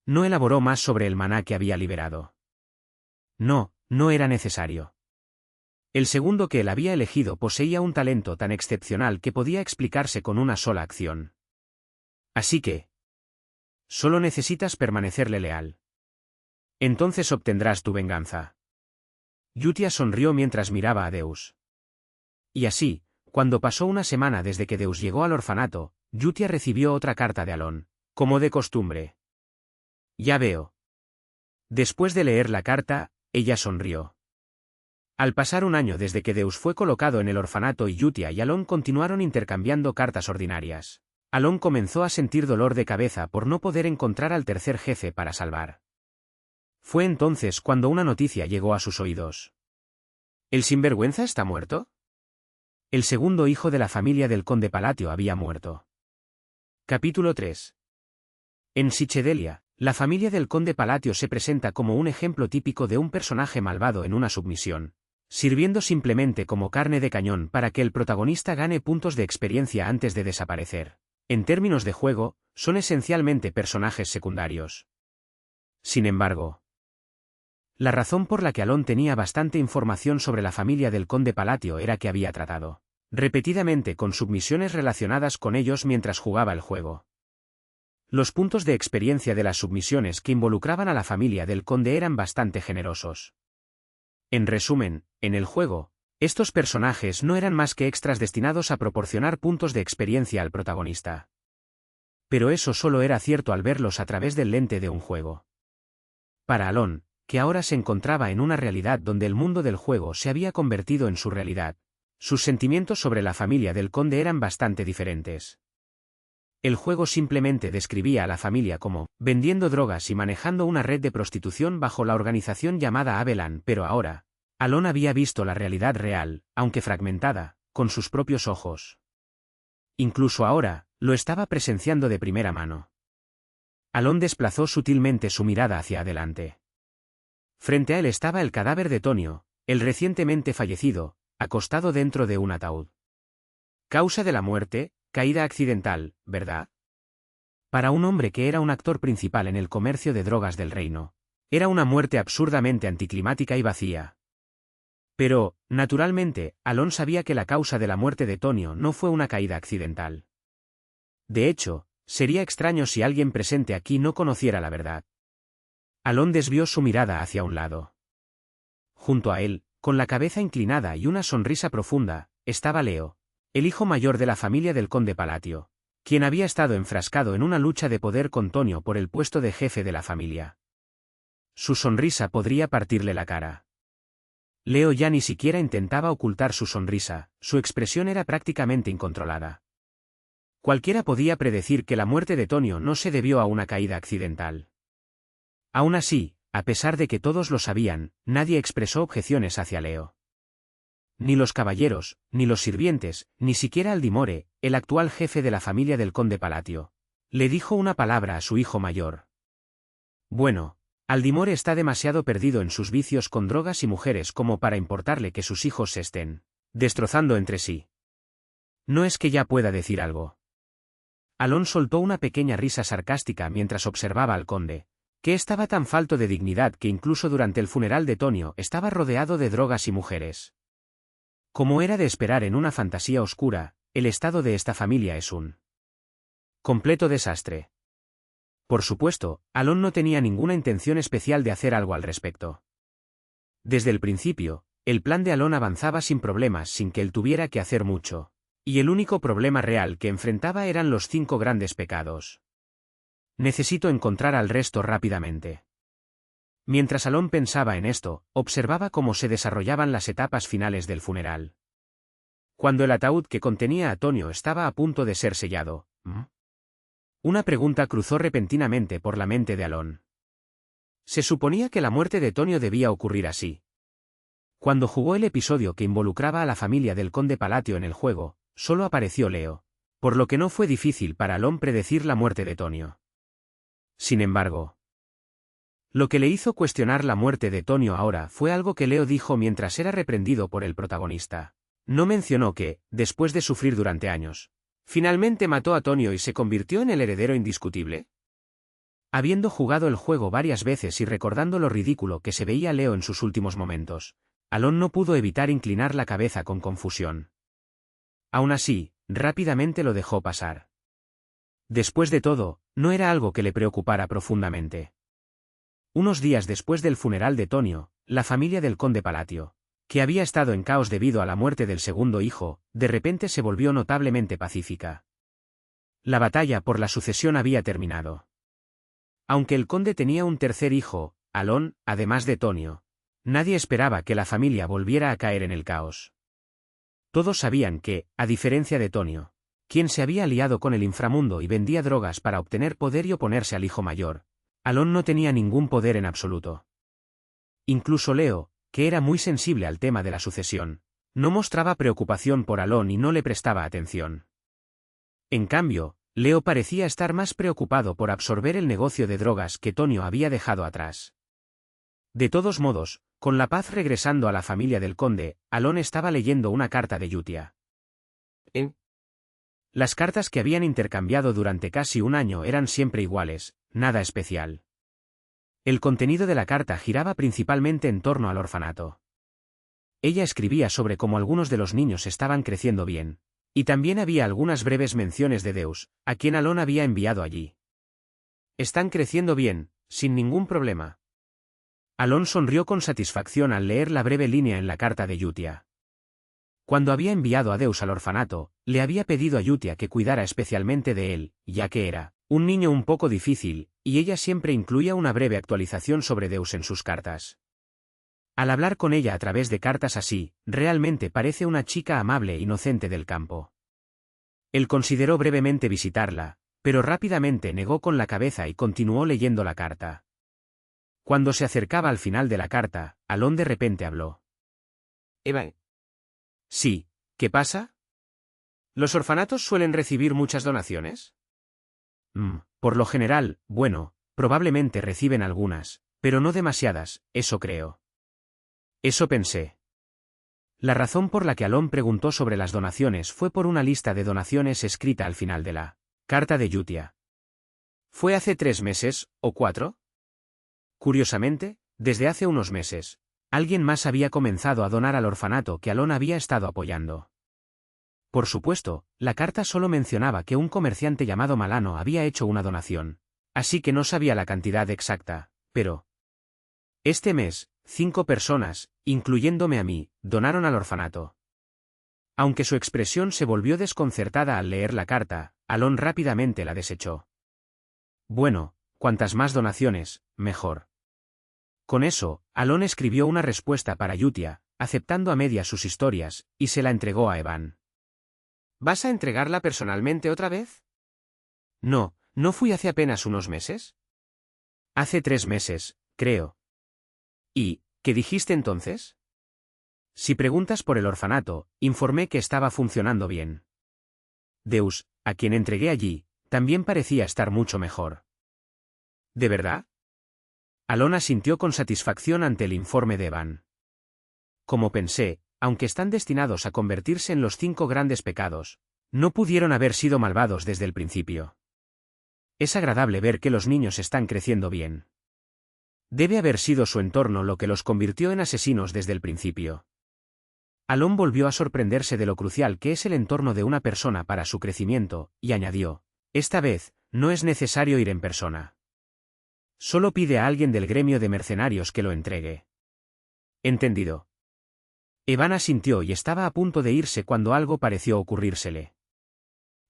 No elaboró más sobre el maná que había liberado. No, no era necesario. El segundo que él había elegido poseía un talento tan excepcional que podía explicarse con una sola acción. Así que, solo necesitas permanecerle leal. Entonces obtendrás tu venganza. Yutia sonrió mientras miraba a Deus. Y así, cuando pasó una semana desde que Deus llegó al orfanato, Yutia recibió otra carta de Alon, como de costumbre. Ya veo. Después de leer la carta, ella sonrió. Al pasar un año desde que Deus fue colocado en el orfanato y Yutia y Alon continuaron intercambiando cartas ordinarias, Alon comenzó a sentir dolor de cabeza por no poder encontrar al tercer jefe para salvar. Fue entonces cuando una noticia llegó a sus oídos. ¿El sinvergüenza está muerto? El segundo hijo de la familia del conde Palatio había muerto. Capítulo 3. En Sichedelia, la familia del conde Palatio se presenta como un ejemplo típico de un personaje malvado en una submisión, sirviendo simplemente como carne de cañón para que el protagonista gane puntos de experiencia antes de desaparecer. En términos de juego, son esencialmente personajes secundarios. Sin embargo, la razón por la que Alon tenía bastante información sobre la familia del conde Palatio era que había tratado repetidamente con submisiones relacionadas con ellos mientras jugaba el juego. Los puntos de experiencia de las submisiones que involucraban a la familia del conde eran bastante generosos. En resumen, en el juego, estos personajes no eran más que extras destinados a proporcionar puntos de experiencia al protagonista. Pero eso solo era cierto al verlos a través del lente de un juego. Para Alon, que ahora se encontraba en una realidad donde el mundo del juego se había convertido en su realidad, sus sentimientos sobre la familia del conde eran bastante diferentes. El juego simplemente describía a la familia como vendiendo drogas y manejando una red de prostitución bajo la organización llamada Abelan, pero ahora, Alon había visto la realidad real, aunque fragmentada, con sus propios ojos. Incluso ahora, lo estaba presenciando de primera mano. Alon desplazó sutilmente su mirada hacia adelante. Frente a él estaba el cadáver de Tonio, el recientemente fallecido, acostado dentro de un ataúd. Causa de la muerte, caída accidental, ¿verdad? Para un hombre que era un actor principal en el comercio de drogas del reino, era una muerte absurdamente anticlimática y vacía. Pero, naturalmente, Alon sabía que la causa de la muerte de Tonio no fue una caída accidental. De hecho, sería extraño si alguien presente aquí no conociera la verdad. Alon desvió su mirada hacia un lado. Junto a él, con la cabeza inclinada y una sonrisa profunda, estaba Leo, el hijo mayor de la familia del conde Palatio, quien había estado enfrascado en una lucha de poder con Tonio por el puesto de jefe de la familia. Su sonrisa podría partirle la cara. Leo ya ni siquiera intentaba ocultar su sonrisa, su expresión era prácticamente incontrolada. Cualquiera podía predecir que la muerte de Tonio no se debió a una caída accidental. Aún así, a pesar de que todos lo sabían, nadie expresó objeciones hacia Leo. Ni los caballeros, ni los sirvientes, ni siquiera Aldimore, el actual jefe de la familia del conde Palatio, le dijo una palabra a su hijo mayor. Bueno, Aldimore está demasiado perdido en sus vicios con drogas y mujeres como para importarle que sus hijos se estén destrozando entre sí. No es que ya pueda decir algo. Alon soltó una pequeña risa sarcástica mientras observaba al conde, que estaba tan falto de dignidad que incluso durante el funeral de Tonio estaba rodeado de drogas y mujeres. Como era de esperar en una fantasía oscura, el estado de esta familia es un completo desastre. Por supuesto, Alon no tenía ninguna intención especial de hacer algo al respecto. Desde el principio, el plan de Alon avanzaba sin problemas sin que él tuviera que hacer mucho, y el único problema real que enfrentaba eran los 5 grandes pecados. Necesito encontrar al resto rápidamente. Mientras Alon pensaba en esto, observaba cómo se desarrollaban las etapas finales del funeral. Cuando el ataúd que contenía a Tonio estaba a punto de ser sellado, una pregunta cruzó repentinamente por la mente de Alon. Se suponía que la muerte de Tonio debía ocurrir así. Cuando jugó el episodio que involucraba a la familia del conde Palatio en el juego, solo apareció Leo, por lo que no fue difícil para Alon predecir la muerte de Tonio. Sin embargo, lo que le hizo cuestionar la muerte de Tonio ahora fue algo que Leo dijo mientras era reprendido por el protagonista. No mencionó que, después de sufrir durante años, finalmente mató a Tonio y se convirtió en el heredero indiscutible. Habiendo jugado el juego varias veces y recordando lo ridículo que se veía Leo en sus últimos momentos, Alon no pudo evitar inclinar la cabeza con confusión. Aún así, rápidamente lo dejó pasar. Después de todo, no era algo que le preocupara profundamente. Unos días después del funeral de Tonio, la familia del conde Palatio, que había estado en caos debido a la muerte del segundo hijo, de repente se volvió notablemente pacífica. La batalla por la sucesión había terminado. Aunque el conde tenía un tercer hijo, Alon, además de Tonio, nadie esperaba que la familia volviera a caer en el caos. Todos sabían que, a diferencia de Tonio, quien se había aliado con el inframundo y vendía drogas para obtener poder y oponerse al hijo mayor, Alon no tenía ningún poder en absoluto. Incluso Leo, que era muy sensible al tema de la sucesión, no mostraba preocupación por Alon y no le prestaba atención. En cambio, Leo parecía estar más preocupado por absorber el negocio de drogas que Tonio había dejado atrás. De todos modos, con la paz regresando a la familia del conde, Alon estaba leyendo una carta de Yutia. Las cartas que habían intercambiado durante casi un año eran siempre iguales, nada especial. El contenido de la carta giraba principalmente en torno al orfanato. Ella escribía sobre cómo algunos de los niños estaban creciendo bien, y también había algunas breves menciones de Deus, a quien Alon había enviado allí. Están creciendo bien, sin ningún problema. Alon sonrió con satisfacción al leer la breve línea en la carta de Yutia. Cuando había enviado a Deus al orfanato, le había pedido a Yutia que cuidara especialmente de él, ya que era un niño un poco difícil, y ella siempre incluía una breve actualización sobre Deus en sus cartas. Al hablar con ella a través de cartas así, realmente parece una chica amable e inocente del campo. Él consideró brevemente visitarla, pero rápidamente negó con la cabeza y continuó leyendo la carta. Cuando se acercaba al final de la carta, Alon de repente habló. Eva. Sí, ¿qué pasa? ¿Los orfanatos suelen recibir muchas donaciones? Por lo general, bueno, probablemente reciben algunas, pero no demasiadas, eso creo. Eso pensé. La razón por la que Alon preguntó sobre las donaciones fue por una lista de donaciones escrita al final de la carta de Yutia. ¿Fue hace 3 meses, o 4? Curiosamente, desde hace unos meses, alguien más había comenzado a donar al orfanato que Alon había estado apoyando. Por supuesto, la carta solo mencionaba que un comerciante llamado Malano había hecho una donación, así que no sabía la cantidad exacta, pero... Este mes, 5 personas, incluyéndome a mí, donaron al orfanato. Aunque su expresión se volvió desconcertada al leer la carta, Alon rápidamente la desechó. Bueno, cuantas más donaciones, mejor. Con eso, Alon escribió una respuesta para Yutia, aceptando a medias sus historias, y se la entregó a Evan. ¿Vas a entregarla personalmente otra vez? No, ¿no fui hace apenas unos meses? Hace 3 meses, creo. ¿Y qué dijiste entonces? Si preguntas por el orfanato, informé que estaba funcionando bien. Deus, a quien entregué allí, también parecía estar mucho mejor. ¿De verdad? Alon asintió con satisfacción ante el informe de Evan. Como pensé, aunque están destinados a convertirse en los 5 grandes pecados, no pudieron haber sido malvados desde el principio. Es agradable ver que los niños están creciendo bien. Debe haber sido su entorno lo que los convirtió en asesinos desde el principio. Alon volvió a sorprenderse de lo crucial que es el entorno de una persona para su crecimiento, y añadió, esta vez, no es necesario ir en persona. Solo pide a alguien del gremio de mercenarios que lo entregue. Entendido. Evan asintió y estaba a punto de irse cuando algo pareció ocurrírsele.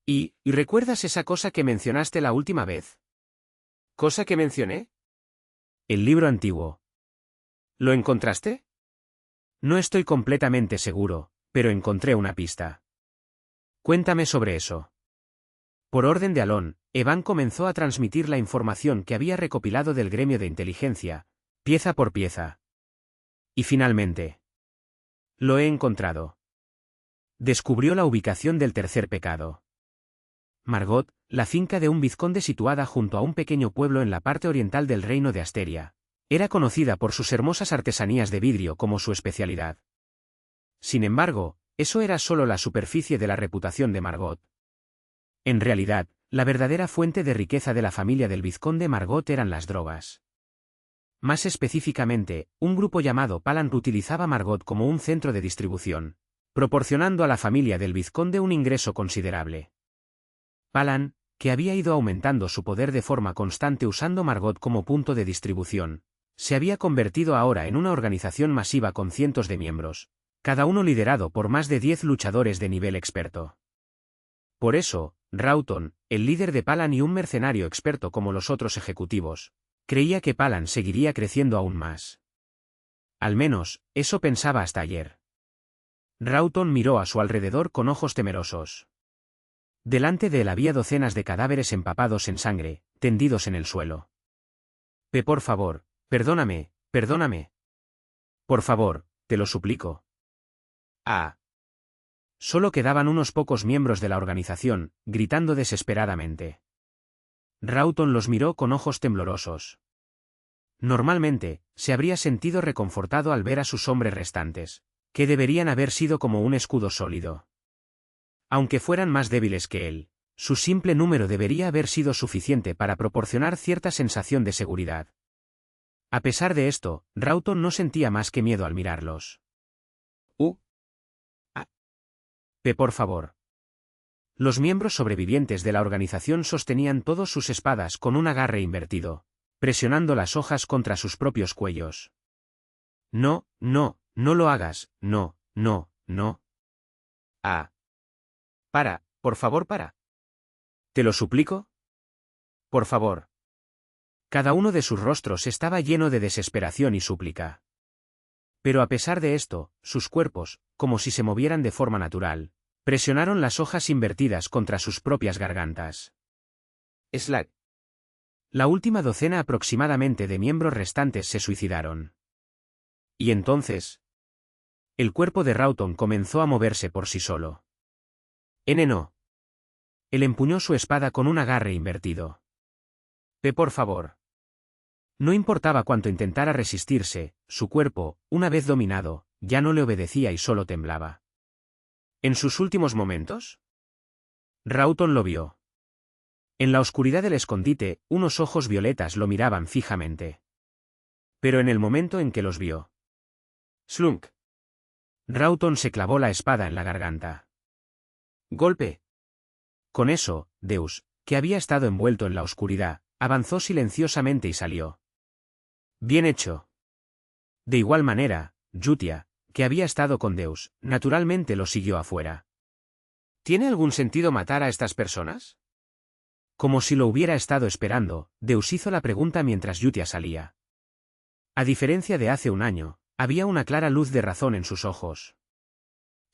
¿Y recuerdas esa cosa que mencionaste la última vez? ¿Cosa que mencioné? El libro antiguo. ¿Lo encontraste? No estoy completamente seguro, pero encontré una pista. Cuéntame sobre eso. Por orden de Alon, Evan comenzó a transmitir la información que había recopilado del gremio de inteligencia, pieza por pieza. Y finalmente. Lo he encontrado. Descubrió la ubicación del tercer pecado. Margot, la finca de un vizconde situada junto a un pequeño pueblo en la parte oriental del reino de Asteria, era conocida por sus hermosas artesanías de vidrio como su especialidad. Sin embargo, eso era solo la superficie de la reputación de Margot. En realidad, la verdadera fuente de riqueza de la familia del vizconde Margot eran las drogas. Más específicamente, un grupo llamado Palan utilizaba Margot como un centro de distribución, proporcionando a la familia del vizconde un ingreso considerable. Palan, que había ido aumentando su poder de forma constante usando Margot como punto de distribución, se había convertido ahora en una organización masiva con cientos de miembros, cada uno liderado por más de 10 luchadores de nivel experto. Por eso, Rawton, el líder de Palan y un mercenario experto como los otros ejecutivos, creía que Palan seguiría creciendo aún más. Al menos, eso pensaba hasta ayer. Rawton miró a su alrededor con ojos temerosos. Delante de él había docenas de cadáveres empapados en sangre, tendidos en el suelo. Por favor, perdóname, perdóname. Por favor, te lo suplico. Ah. Solo quedaban unos pocos miembros de la organización, gritando desesperadamente. Rawton los miró con ojos temblorosos. Normalmente, se habría sentido reconfortado al ver a sus hombres restantes, que deberían haber sido como un escudo sólido. Aunque fueran más débiles que él, su simple número debería haber sido suficiente para proporcionar cierta sensación de seguridad. A pesar de esto, Rawton no sentía más que miedo al mirarlos. Por favor. Los miembros sobrevivientes de la organización sostenían todos sus espadas con un agarre invertido, presionando las hojas contra sus propios cuellos. No, no, no lo hagas, no, no, no. Ah. Para, por favor, para. ¿Te lo suplico? Por favor. Cada uno de sus rostros estaba lleno de desesperación y súplica. Pero a pesar de esto, sus cuerpos, como si se movieran de forma natural, presionaron las hojas invertidas contra sus propias gargantas. Slack. La última docena aproximadamente de miembros restantes se suicidaron. Y entonces, el cuerpo de Rawton comenzó a moverse por sí solo. No. Él empuñó su espada con un agarre invertido. Por favor. No importaba cuánto intentara resistirse, su cuerpo, una vez dominado, ya no le obedecía y solo temblaba. ¿En sus últimos momentos? Rawton lo vio. En la oscuridad del escondite, unos ojos violetas lo miraban fijamente. Pero en el momento en que los vio. Slunk. Rawton se clavó la espada en la garganta. Golpe. Con eso, Deus, que había estado envuelto en la oscuridad, avanzó silenciosamente y salió. Bien hecho. De igual manera, Yutia, que había estado con Deus, naturalmente lo siguió afuera. ¿Tiene algún sentido matar a estas personas? Como si lo hubiera estado esperando, Deus hizo la pregunta mientras Yutia salía. A diferencia de hace un año, había una clara luz de razón en sus ojos.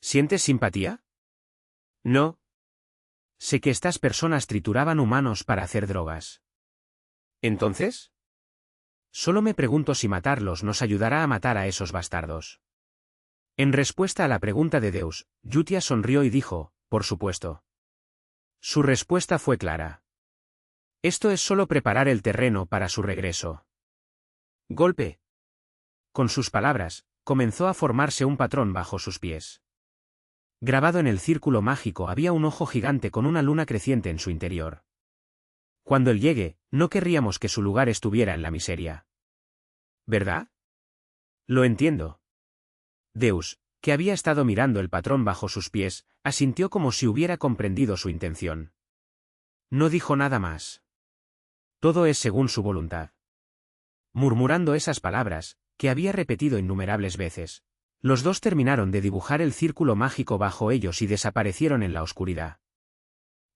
¿Sientes simpatía? No. Sé que estas personas trituraban humanos para hacer drogas. ¿Entonces? Solo me pregunto si matarlos nos ayudará a matar a esos bastardos. En respuesta a la pregunta de Deus, Yutia sonrió y dijo, por supuesto. Su respuesta fue clara. Esto es solo preparar el terreno para su regreso. Golpe. Con sus palabras, comenzó a formarse un patrón bajo sus pies. Grabado en el círculo mágico había un ojo gigante con una luna creciente en su interior. Cuando él llegue, no querríamos que su lugar estuviera en la miseria. ¿Verdad? Lo entiendo. Deus, que había estado mirando el patrón bajo sus pies, asintió como si hubiera comprendido su intención. No dijo nada más. Todo es según su voluntad. Murmurando esas palabras, que había repetido innumerables veces, los dos terminaron de dibujar el círculo mágico bajo ellos y desaparecieron en la oscuridad.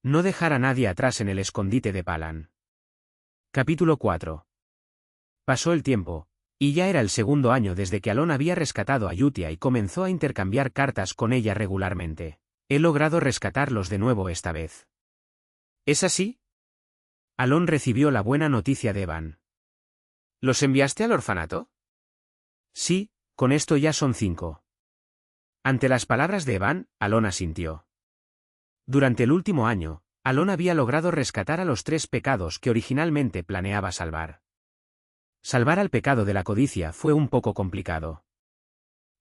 No dejar a nadie atrás en el escondite de Palan. Capítulo 4. Pasó el tiempo, y ya era el segundo año desde que Alon había rescatado a Yutia y comenzó a intercambiar cartas con ella regularmente. He logrado rescatarlos de nuevo esta vez. ¿Es así? Alon recibió la buena noticia de Evan. ¿Los enviaste al orfanato? Sí, con esto ya son 5. Ante las palabras de Evan, Alon asintió. Durante el último año, Alon había logrado rescatar a los 3 pecados que originalmente planeaba salvar. Salvar al pecado de la codicia fue un poco complicado.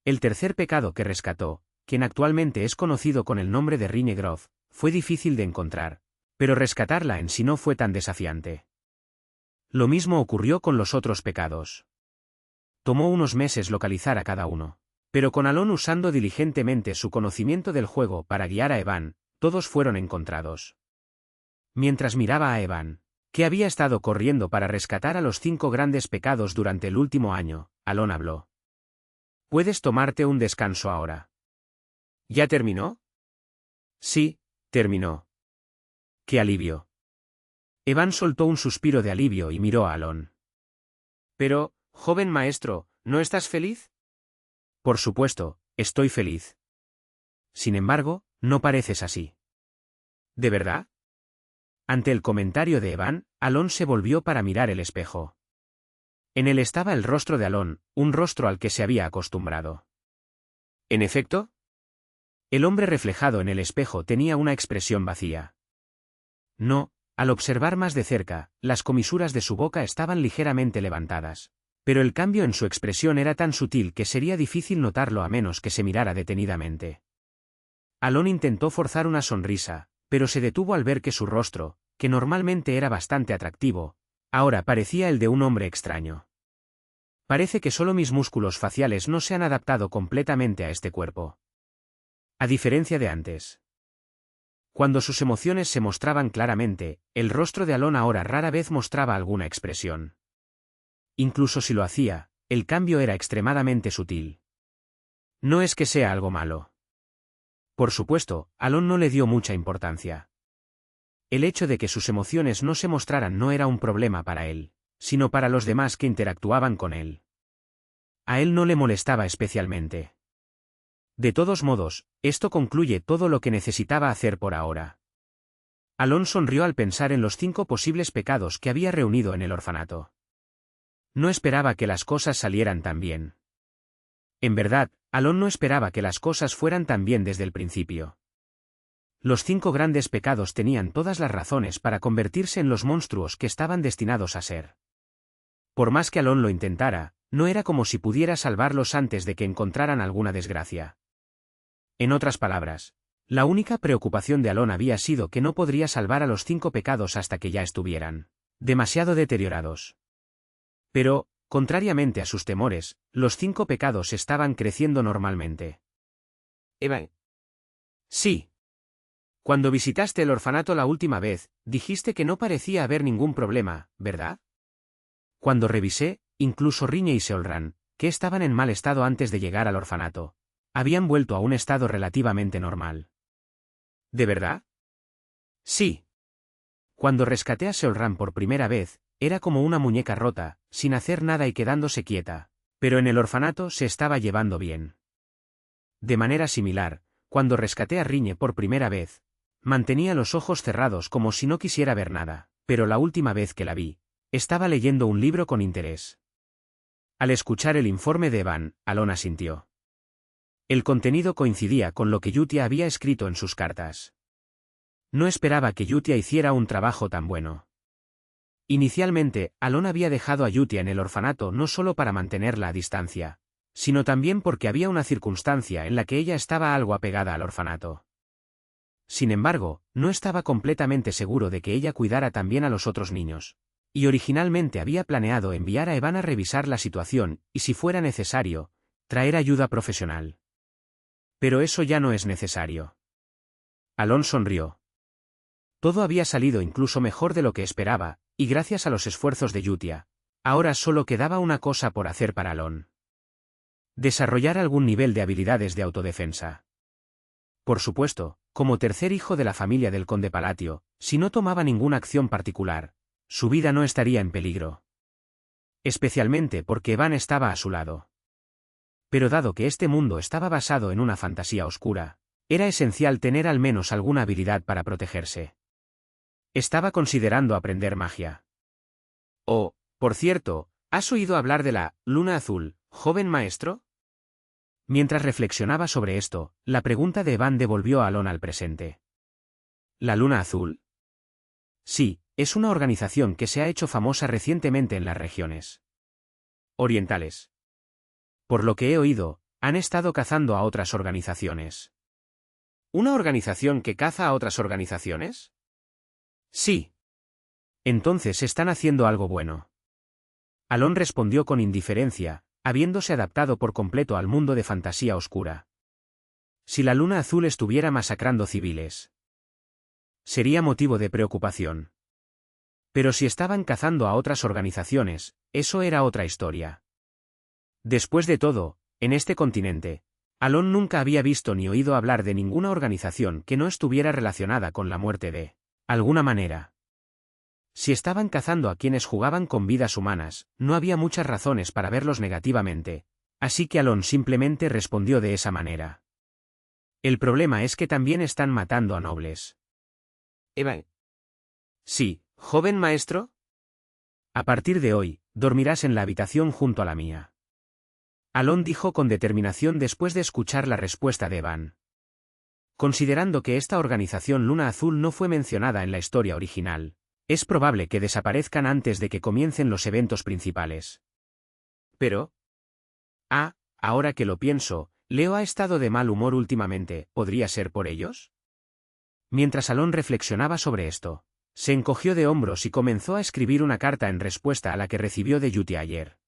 El tercer pecado que rescató, quien actualmente es conocido con el nombre de Rine Groth, fue difícil de encontrar, pero rescatarla en sí no fue tan desafiante. Lo mismo ocurrió con los otros pecados. Tomó unos meses localizar a cada uno, pero con Alon usando diligentemente su conocimiento del juego para guiar a Evan, todos fueron encontrados. Mientras miraba a Evan, que había estado corriendo para rescatar a los 5 grandes pecados durante el último año, Alon habló. ¿Puedes tomarte un descanso ahora? ¿Ya terminó? Sí, terminó. ¡Qué alivio! Evan soltó un suspiro de alivio y miró a Alon. Pero, joven maestro, ¿no estás feliz? Por supuesto, estoy feliz. Sin embargo, no pareces así. ¿De verdad? Ante el comentario de Evan, Alon se volvió para mirar el espejo. En él estaba el rostro de Alon, un rostro al que se había acostumbrado. ¿En efecto? El hombre reflejado en el espejo tenía una expresión vacía. No, al observar más de cerca, las comisuras de su boca estaban ligeramente levantadas. Pero el cambio en su expresión era tan sutil que sería difícil notarlo a menos que se mirara detenidamente. Alon intentó forzar una sonrisa, pero se detuvo al ver que su rostro, que normalmente era bastante atractivo, ahora parecía el de un hombre extraño. Parece que solo mis músculos faciales no se han adaptado completamente a este cuerpo. A diferencia de antes. Cuando sus emociones se mostraban claramente, el rostro de Alon ahora rara vez mostraba alguna expresión. Incluso si lo hacía, el cambio era extremadamente sutil. No es que sea algo malo. Por supuesto, Alon no le dio mucha importancia. El hecho de que sus emociones no se mostraran no era un problema para él, sino para los demás que interactuaban con él. A él no le molestaba especialmente. De todos modos, esto concluye todo lo que necesitaba hacer por ahora. Alon sonrió al pensar en los 5 posibles pecados que había reunido en el orfanato. No esperaba que las cosas salieran tan bien. En verdad, Alon no esperaba que las cosas fueran tan bien desde el principio. Los 5 grandes pecados tenían todas las razones para convertirse en los monstruos que estaban destinados a ser. Por más que Alon lo intentara, no era como si pudiera salvarlos antes de que encontraran alguna desgracia. En otras palabras, la única preocupación de Alon había sido que no podría salvar a los 5 pecados hasta que ya estuvieran demasiado deteriorados. Pero, contrariamente a sus temores, los 5 pecados estaban creciendo normalmente. Evan. Sí. Cuando visitaste el orfanato la última vez, dijiste que no parecía haber ningún problema, ¿verdad? Cuando revisé, incluso Riñe y Seolran, que estaban en mal estado antes de llegar al orfanato, habían vuelto a un estado relativamente normal. ¿De verdad? Sí. Cuando rescaté a Seolran por primera vez, era como una muñeca rota, sin hacer nada y quedándose quieta, pero en el orfanato se estaba llevando bien. De manera similar, cuando rescaté a Riñe por primera vez, mantenía los ojos cerrados como si no quisiera ver nada, pero la última vez que la vi, estaba leyendo un libro con interés. Al escuchar el informe de Evan, Alon asintió. El contenido coincidía con lo que Yutia había escrito en sus cartas. No esperaba que Yutia hiciera un trabajo tan bueno. Inicialmente, Alon había dejado a Yutia en el orfanato no solo para mantenerla a distancia, sino también porque había una circunstancia en la que ella estaba algo apegada al orfanato. Sin embargo, no estaba completamente seguro de que ella cuidara también a los otros niños, y originalmente había planeado enviar a Evan a revisar la situación y, si fuera necesario, traer ayuda profesional. Pero eso ya no es necesario. Alon sonrió. Todo había salido incluso mejor de lo que esperaba, y gracias a los esfuerzos de Yutia, ahora solo quedaba una cosa por hacer para Alon. Desarrollar algún nivel de habilidades de autodefensa. Por supuesto, como tercer hijo de la familia del conde Palatio, si no tomaba ninguna acción particular, su vida no estaría en peligro. Especialmente porque Evan estaba a su lado. Pero dado que este mundo estaba basado en una fantasía oscura, era esencial tener al menos alguna habilidad para protegerse. Estaba considerando aprender magia. Oh, por cierto, ¿has oído hablar de la luna azul, joven maestro? Mientras reflexionaba sobre esto, la pregunta de Evan devolvió a Alon al presente. ¿La Luna Azul? Sí, es una organización que se ha hecho famosa recientemente en las regiones orientales. Por lo que he oído, han estado cazando a otras organizaciones. ¿Una organización que caza a otras organizaciones? Sí. Entonces están haciendo algo bueno. Alon respondió con indiferencia, habiéndose adaptado por completo al mundo de fantasía oscura. Si la Luna Azul estuviera masacrando civiles, sería motivo de preocupación. Pero si estaban cazando a otras organizaciones, eso era otra historia. Después de todo, en este continente, Alon nunca había visto ni oído hablar de ninguna organización que no estuviera relacionada con la muerte de Alguna manera. Si estaban cazando a quienes jugaban con vidas humanas, no había muchas razones para verlos negativamente, así que Alon simplemente respondió de esa manera. El problema es que también están matando a nobles. Eva. Sí, joven maestro. A partir de hoy, dormirás en la habitación junto a la mía. Alon dijo con determinación después de escuchar la respuesta de Evan. Considerando que esta organización Luna Azul no fue mencionada en la historia original, es probable que desaparezcan antes de que comiencen los eventos principales. Pero... ahora que lo pienso, Leo ha estado de mal humor últimamente, ¿podría ser por ellos? Mientras Alon reflexionaba sobre esto, se encogió de hombros y comenzó a escribir una carta en respuesta a la que recibió de Yutia ayer.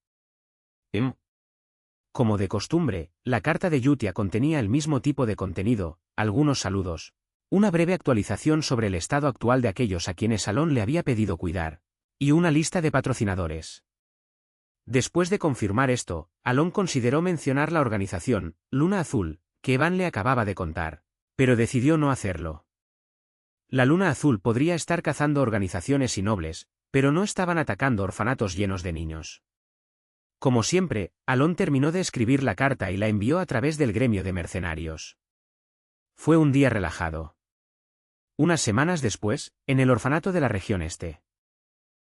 Como de costumbre, la carta de Yutia contenía el mismo tipo de contenido, algunos saludos, una breve actualización sobre el estado actual de aquellos a quienes Alon le había pedido cuidar, y una lista de patrocinadores. Después de confirmar esto, Alon consideró mencionar la organización, Luna Azul, que Evan le acababa de contar, pero decidió no hacerlo. La Luna Azul podría estar cazando organizaciones y nobles, pero no estaban atacando orfanatos llenos de niños. Como siempre, Alon terminó de escribir la carta y la envió a través del gremio de mercenarios. Fue un día relajado. Unas semanas después, en el orfanato de la región este.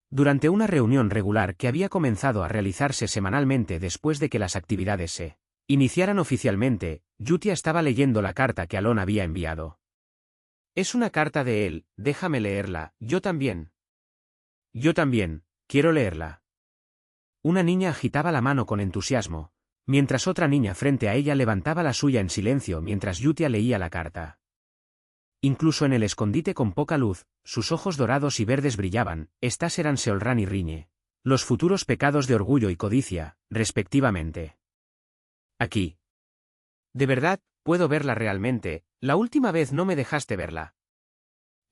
Durante una reunión regular que había comenzado a realizarse semanalmente después de que las actividades se iniciaran oficialmente, Yutia estaba leyendo la carta que Alon había enviado. Es una carta de él, déjame leerla, yo también. Yo también, quiero leerla. Una niña agitaba la mano con entusiasmo, mientras otra niña frente a ella levantaba la suya en silencio mientras Yutia leía la carta. Incluso en el escondite con poca luz, sus ojos dorados y verdes brillaban, estas eran Seolran y Riñe, los futuros pecados de orgullo y codicia, respectivamente. Aquí. De verdad, puedo verla realmente, la última vez no me dejaste verla.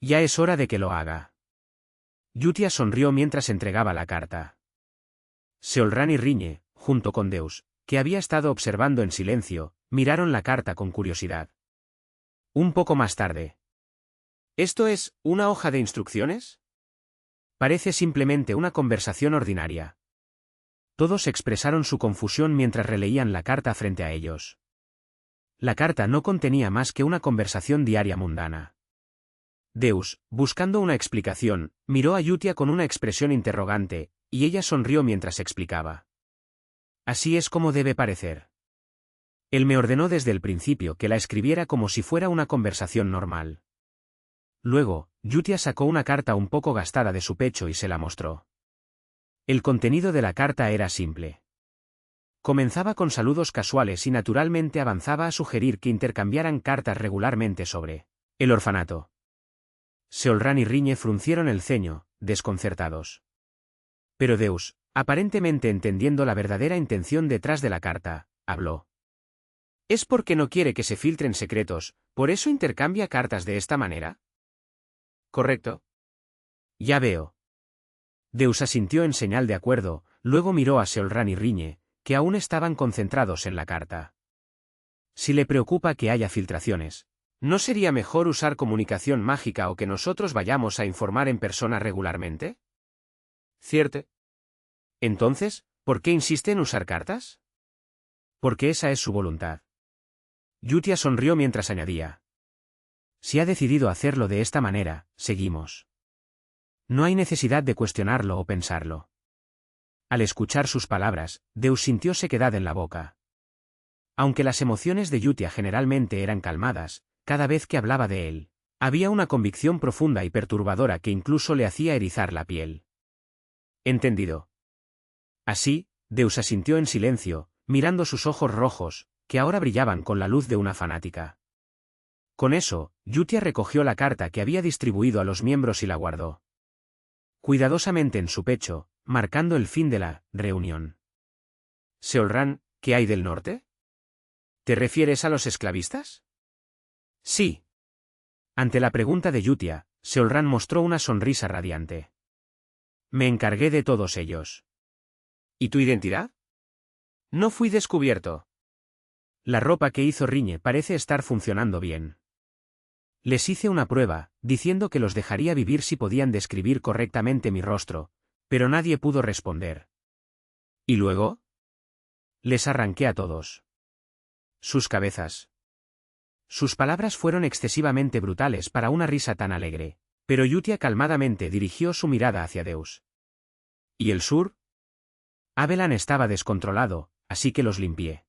Ya es hora de que lo haga. Yutia sonrió mientras entregaba la carta. Seolran y Riñe, junto con Deus, que había estado observando en silencio, miraron la carta con curiosidad. Un poco más tarde. ¿Esto es una hoja de instrucciones? Parece simplemente una conversación ordinaria. Todos expresaron su confusión mientras releían la carta frente a ellos. La carta no contenía más que una conversación diaria mundana. Deus, buscando una explicación, miró a Yutia con una expresión interrogante, y ella sonrió mientras explicaba. Así es como debe parecer. Él me ordenó desde el principio que la escribiera como si fuera una conversación normal. Luego, Yutia sacó una carta un poco gastada de su pecho y se la mostró. El contenido de la carta era simple. Comenzaba con saludos casuales y naturalmente avanzaba a sugerir que intercambiaran cartas regularmente sobre el orfanato. Seolran y Riñe fruncieron el ceño, desconcertados. Pero Deus, aparentemente entendiendo la verdadera intención detrás de la carta, habló. ¿Es porque no quiere que se filtren secretos, por eso intercambia cartas de esta manera? ¿Correcto? Ya veo. Deus asintió en señal de acuerdo, luego miró a Seolran y Riñe, que aún estaban concentrados en la carta. Si le preocupa que haya filtraciones, ¿no sería mejor usar comunicación mágica o que nosotros vayamos a informar en persona regularmente? ¿Cierto? Entonces, ¿por qué insiste en usar cartas? Porque esa es su voluntad. Yutia sonrió mientras añadía. Si ha decidido hacerlo de esta manera, seguimos. No hay necesidad de cuestionarlo o pensarlo. Al escuchar sus palabras, Deus sintió sequedad en la boca. Aunque las emociones de Yutia generalmente eran calmadas, cada vez que hablaba de él, había una convicción profunda y perturbadora que incluso le hacía erizar la piel. Entendido. Así, Deus asintió en silencio, mirando sus ojos rojos, que ahora brillaban con la luz de una fanática. Con eso, Yutia recogió la carta que había distribuido a los miembros y la guardó cuidadosamente en su pecho, marcando el fin de la reunión. Seolran, ¿qué hay del norte? ¿Te refieres a los esclavistas? Sí. Ante la pregunta de Yutia, Seolran mostró una sonrisa radiante. Me encargué de todos ellos. ¿Y tu identidad? No fui descubierto. La ropa que hizo Riñe parece estar funcionando bien. Les hice una prueba, diciendo que los dejaría vivir si podían describir correctamente mi rostro, pero nadie pudo responder. ¿Y luego? Les arranqué a todos sus cabezas. Sus palabras fueron excesivamente brutales para una risa tan alegre, pero Yutia calmadamente dirigió su mirada hacia Deus. ¿Y el sur? Abelan estaba descontrolado, así que los limpié.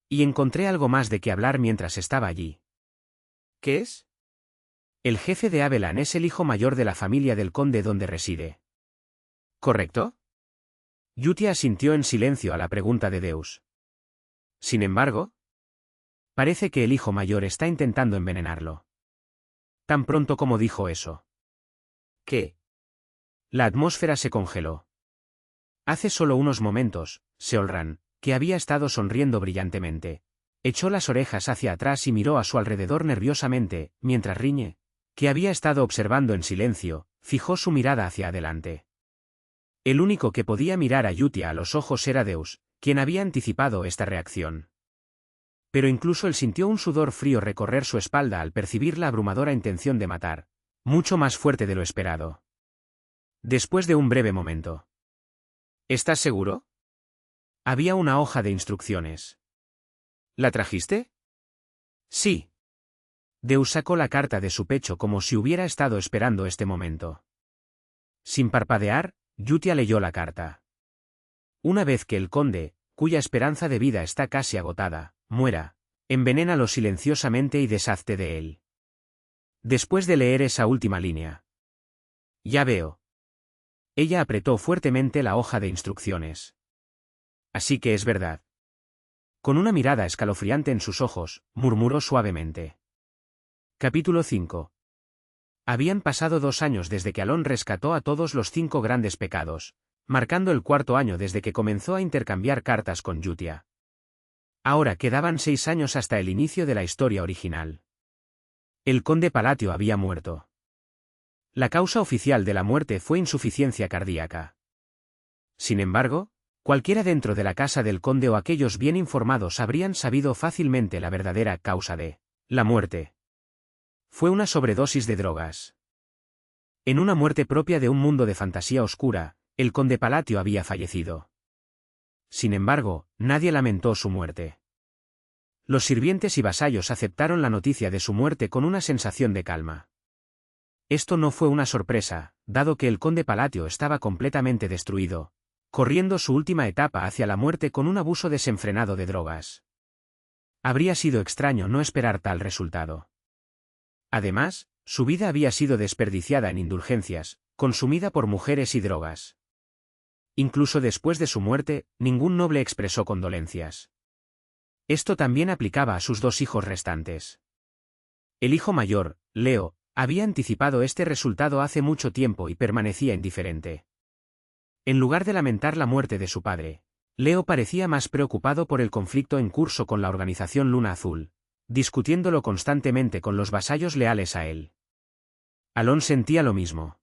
Y encontré algo más de qué hablar mientras estaba allí. ¿Qué es? El jefe de Abelan es el hijo mayor de la familia del conde donde reside. ¿Correcto? Yutia asintió en silencio a la pregunta de Deus. Sin embargo, parece que el hijo mayor está intentando envenenarlo. Tan pronto como dijo eso. ¿Qué? La atmósfera se congeló. Hace solo unos momentos, Seolran, que había estado sonriendo brillantemente, echó las orejas hacia atrás y miró a su alrededor nerviosamente, mientras Riñe, que había estado observando en silencio, fijó su mirada hacia adelante. El único que podía mirar a Yutia a los ojos era Deus, quien había anticipado esta reacción. Pero incluso él sintió un sudor frío recorrer su espalda al percibir la abrumadora intención de matar, mucho más fuerte de lo esperado. Después de un breve momento. ¿Estás seguro? Había una hoja de instrucciones. ¿La trajiste? Sí. Deus sacó la carta de su pecho como si hubiera estado esperando este momento. Sin parpadear, Yutia leyó la carta. Una vez que el conde, cuya esperanza de vida está casi agotada, muera, envenénalo silenciosamente y deshazte de él. Después de leer esa última línea. Ya veo. Ella apretó fuertemente la hoja de instrucciones. Así que es verdad. Con una mirada escalofriante en sus ojos, murmuró suavemente. Capítulo 5. Habían pasado 2 años desde que Alon rescató a todos los 5 grandes pecados, marcando el 4.º año desde que comenzó a intercambiar cartas con Yutia. Ahora quedaban 6 años hasta el inicio de la historia original. El conde Palatio había muerto. La causa oficial de la muerte fue insuficiencia cardíaca. Sin embargo, cualquiera dentro de la casa del conde o aquellos bien informados habrían sabido fácilmente la verdadera causa de la muerte. Fue una sobredosis de drogas. En una muerte propia de un mundo de fantasía oscura, el conde Palatio había fallecido. Sin embargo, nadie lamentó su muerte. Los sirvientes y vasallos aceptaron la noticia de su muerte con una sensación de calma. Esto no fue una sorpresa, dado que el conde Palatio estaba completamente destruido, corriendo su última etapa hacia la muerte con un abuso desenfrenado de drogas. Habría sido extraño no esperar tal resultado. Además, su vida había sido desperdiciada en indulgencias, consumida por mujeres y drogas. Incluso después de su muerte, ningún noble expresó condolencias. Esto también aplicaba a sus 2 hijos restantes. El hijo mayor, Leo, había anticipado este resultado hace mucho tiempo y permanecía indiferente. En lugar de lamentar la muerte de su padre, Leo parecía más preocupado por el conflicto en curso con la organización Luna Azul, discutiéndolo constantemente con los vasallos leales a él. Alon sentía lo mismo.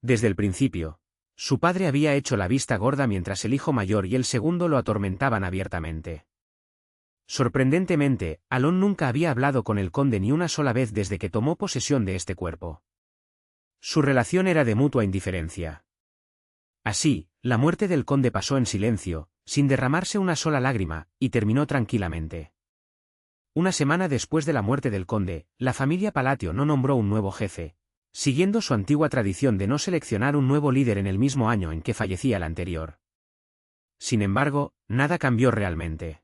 Desde el principio, su padre había hecho la vista gorda mientras el hijo mayor y el segundo lo atormentaban abiertamente. Sorprendentemente, Alon nunca había hablado con el conde ni una sola vez desde que tomó posesión de este cuerpo. Su relación era de mutua indiferencia. Así, la muerte del conde pasó en silencio, sin derramarse una sola lágrima, y terminó tranquilamente. Una semana después de la muerte del conde, la familia Palatio no nombró un nuevo jefe, siguiendo su antigua tradición de no seleccionar un nuevo líder en el mismo año en que fallecía el anterior. Sin embargo, nada cambió realmente.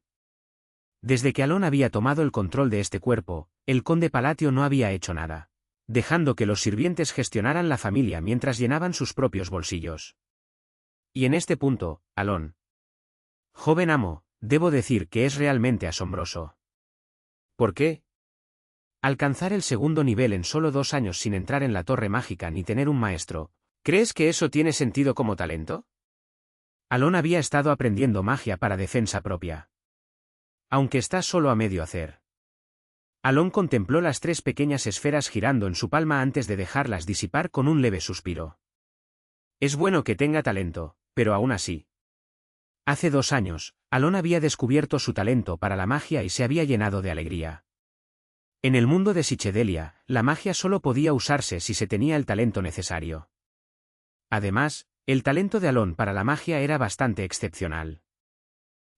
Desde que Alon había tomado el control de este cuerpo, el conde Palatio no había hecho nada, dejando que los sirvientes gestionaran la familia mientras llenaban sus propios bolsillos. Y en este punto, Alon. Joven amo, debo decir que es realmente asombroso. ¿Por qué? Alcanzar el 2.º nivel en solo 2 años sin entrar en la torre mágica ni tener un maestro, ¿crees que eso tiene sentido como talento? Alon había estado aprendiendo magia para defensa propia. Aunque está solo a medio hacer. Alon contempló las 3 pequeñas esferas girando en su palma antes de dejarlas disipar con un leve suspiro. Es bueno que tenga talento, pero aún así. Hace 2 años, Alon había descubierto su talento para la magia y se había llenado de alegría. En el mundo de Psychedelia, la magia solo podía usarse si se tenía el talento necesario. Además, el talento de Alon para la magia era bastante excepcional.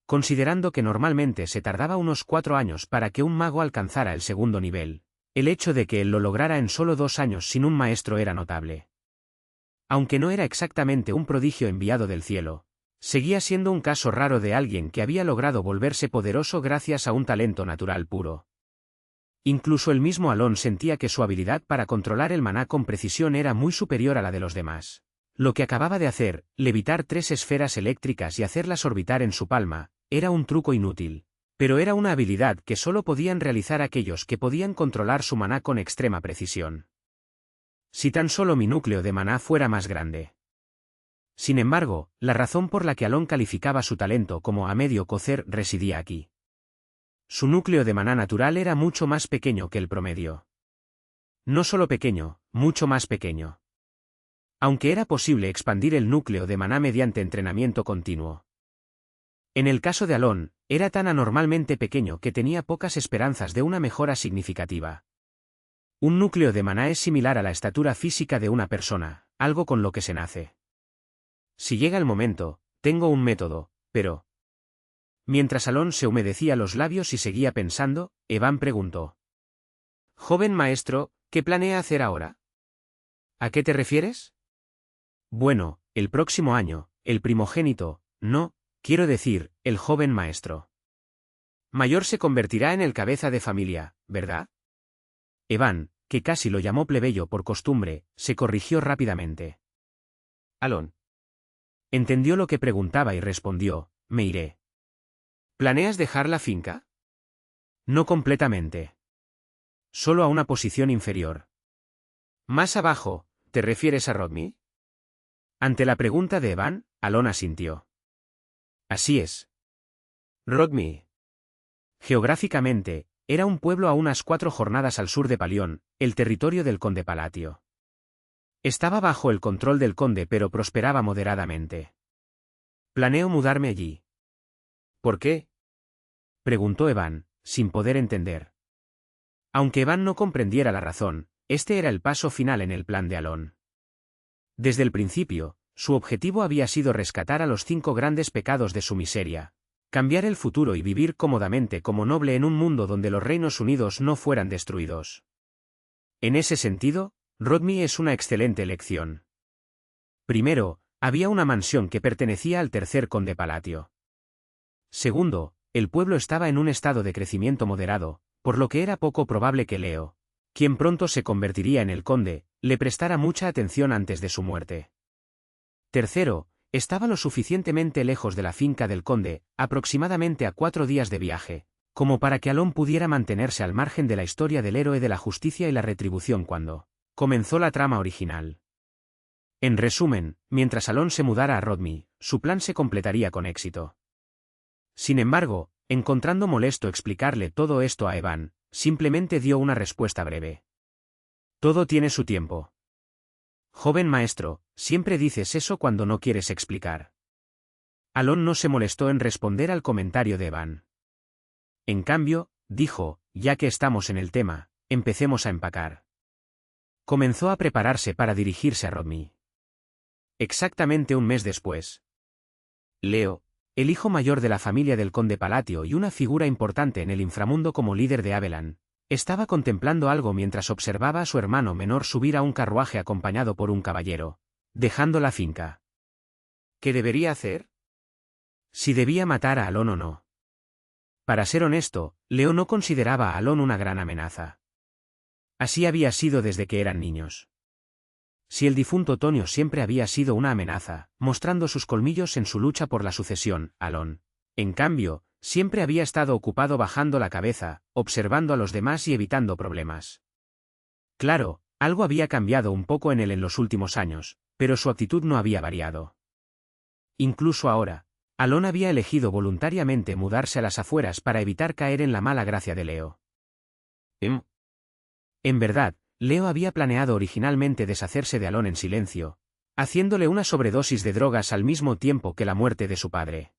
Considerando que normalmente se tardaba unos 4 años para que un mago alcanzara el segundo nivel, el hecho de que él lo lograra en solo 2 años sin un maestro era notable. Aunque no era exactamente un prodigio enviado del cielo, seguía siendo un caso raro de alguien que había logrado volverse poderoso gracias a un talento natural puro. Incluso el mismo Alon sentía que su habilidad para controlar el maná con precisión era muy superior a la de los demás. Lo que acababa de hacer, levitar 3 esferas eléctricas y hacerlas orbitar en su palma, era un truco inútil. Pero era una habilidad que solo podían realizar aquellos que podían controlar su maná con extrema precisión. Si tan solo mi núcleo de maná fuera más grande. Sin embargo, la razón por la que Alon calificaba su talento como a medio cocer residía aquí. Su núcleo de maná natural era mucho más pequeño que el promedio. No solo pequeño, mucho más pequeño. Aunque era posible expandir el núcleo de maná mediante entrenamiento continuo. En el caso de Alon, era tan anormalmente pequeño que tenía pocas esperanzas de una mejora significativa. Un núcleo de maná es similar a la estatura física de una persona, algo con lo que se nace. Si llega el momento, tengo un método, pero... Mientras Alon se humedecía los labios y seguía pensando, Evan preguntó. «Joven maestro, ¿qué planea hacer ahora?» «¿A qué te refieres?» «Bueno, el próximo año, el primogénito, no, quiero decir, el joven maestro. Mayor se convertirá en el cabeza de familia, ¿verdad?» Evan, que casi lo llamó plebeyo por costumbre, se corrigió rápidamente. Alon entendió lo que preguntaba y respondió, «Me iré». «¿Planeas dejar la finca?» «No completamente. Solo a una posición inferior». «Más abajo, ¿te refieres a Rodney?» Ante la pregunta de Evan, Alon asintió. «Así es. Rodney». Geográficamente, era un pueblo a unas 4 jornadas al sur de Palión, el territorio del conde Palatio. Estaba bajo el control del conde pero prosperaba moderadamente. «Planeo mudarme allí». «¿Por qué?», preguntó Evan, sin poder entender. Aunque Evan no comprendiera la razón, este era el paso final en el plan de Alon. Desde el principio, su objetivo había sido rescatar a los 5 grandes pecados de su miseria, cambiar el futuro y vivir cómodamente como noble en un mundo donde los Reinos Unidos no fueran destruidos. En ese sentido, Rodney es una excelente elección. Primero, había una mansión que pertenecía al tercer conde Palatio. Segundo, el pueblo estaba en un estado de crecimiento moderado, por lo que era poco probable que Leo, quien pronto se convertiría en el conde, le prestara mucha atención antes de su muerte. Tercero, estaba lo suficientemente lejos de la finca del conde, aproximadamente a 4 días de viaje, como para que Alon pudiera mantenerse al margen de la historia del héroe de la justicia y la retribución cuando comenzó la trama original. En resumen, mientras Alon se mudara a Rodney, su plan se completaría con éxito. Sin embargo, encontrando molesto explicarle todo esto a Evan, simplemente dio una respuesta breve. «Todo tiene su tiempo». «Joven maestro, siempre dices eso cuando no quieres explicar». Alon no se molestó en responder al comentario de Evan. En cambio, dijo, «Ya que estamos en el tema, empecemos a empacar». Comenzó a prepararse para dirigirse a Rodney. Exactamente un mes después. Leo, el hijo mayor de la familia del conde Palatio y una figura importante en el inframundo como líder de Abelan, estaba contemplando algo mientras observaba a su hermano menor subir a un carruaje acompañado por un caballero, dejando la finca. ¿Qué debería hacer? Si debía matar a Alon o no. Para ser honesto, Leo no consideraba a Alon una gran amenaza. Así había sido desde que eran niños. Si el difunto Tonio siempre había sido una amenaza, mostrando sus colmillos en su lucha por la sucesión, Alon, en cambio, siempre había estado ocupado bajando la cabeza, observando a los demás y evitando problemas. Claro, algo había cambiado un poco en él en los últimos años, pero su actitud no había variado. Incluso ahora, Alon había elegido voluntariamente mudarse a las afueras para evitar caer en la mala gracia de Leo. En verdad, Leo había planeado originalmente deshacerse de Alon en silencio, haciéndole una sobredosis de drogas al mismo tiempo que la muerte de su padre.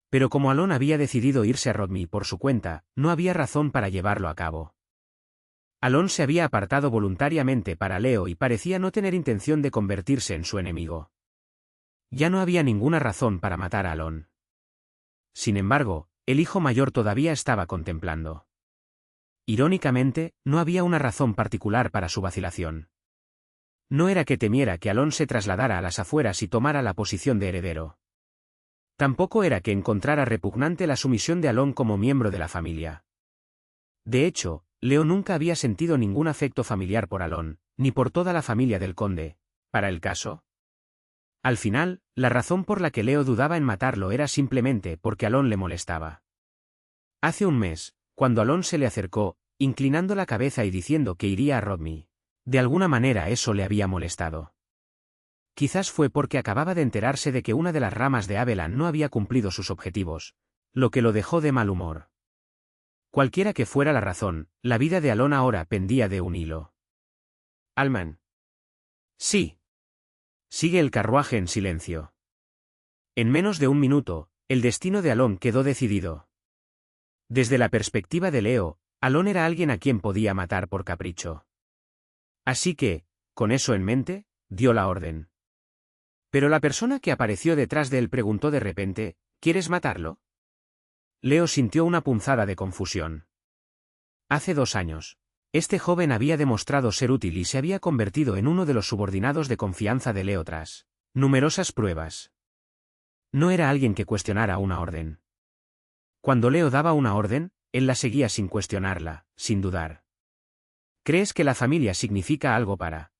Pero como Alon había decidido irse a Rodney por su cuenta, no había razón para llevarlo a cabo. Alon se había apartado voluntariamente para Leo y parecía no tener intención de convertirse en su enemigo. Ya no había ninguna razón para matar a Alon. Sin embargo, el hijo mayor todavía estaba contemplando. Irónicamente, no había una razón particular para su vacilación. No era que temiera que Alon se trasladara a las afueras y tomara la posición de heredero. Tampoco era que encontrara repugnante la sumisión de Alon como miembro de la familia. De hecho, Leo nunca había sentido ningún afecto familiar por Alon, ni por toda la familia del conde, para el caso. Al final, la razón por la que Leo dudaba en matarlo era simplemente porque Alon le molestaba. Hace un mes, cuando Alon se le acercó, inclinando la cabeza y diciendo que iría a Rodney, de alguna manera eso le había molestado. Quizás fue porque acababa de enterarse de que una de las ramas de Abelan no había cumplido sus objetivos, lo que lo dejó de mal humor. Cualquiera que fuera la razón, la vida de Alon ahora pendía de un hilo. Alman. Sí. Sigue el carruaje en silencio. En menos de un minuto, el destino de Alon quedó decidido. Desde la perspectiva de Leo, Alon era alguien a quien podía matar por capricho. Así que, con eso en mente, dio la orden. Pero la persona que apareció detrás de él preguntó de repente, ¿quieres matarlo? Leo sintió una punzada de confusión. Hace 2 años, este joven había demostrado ser útil y se había convertido en uno de los subordinados de confianza de Leo tras numerosas pruebas. No era alguien que cuestionara una orden. Cuando Leo daba una orden, él la seguía sin cuestionarla, sin dudar. ¿Crees que la familia significa algo para?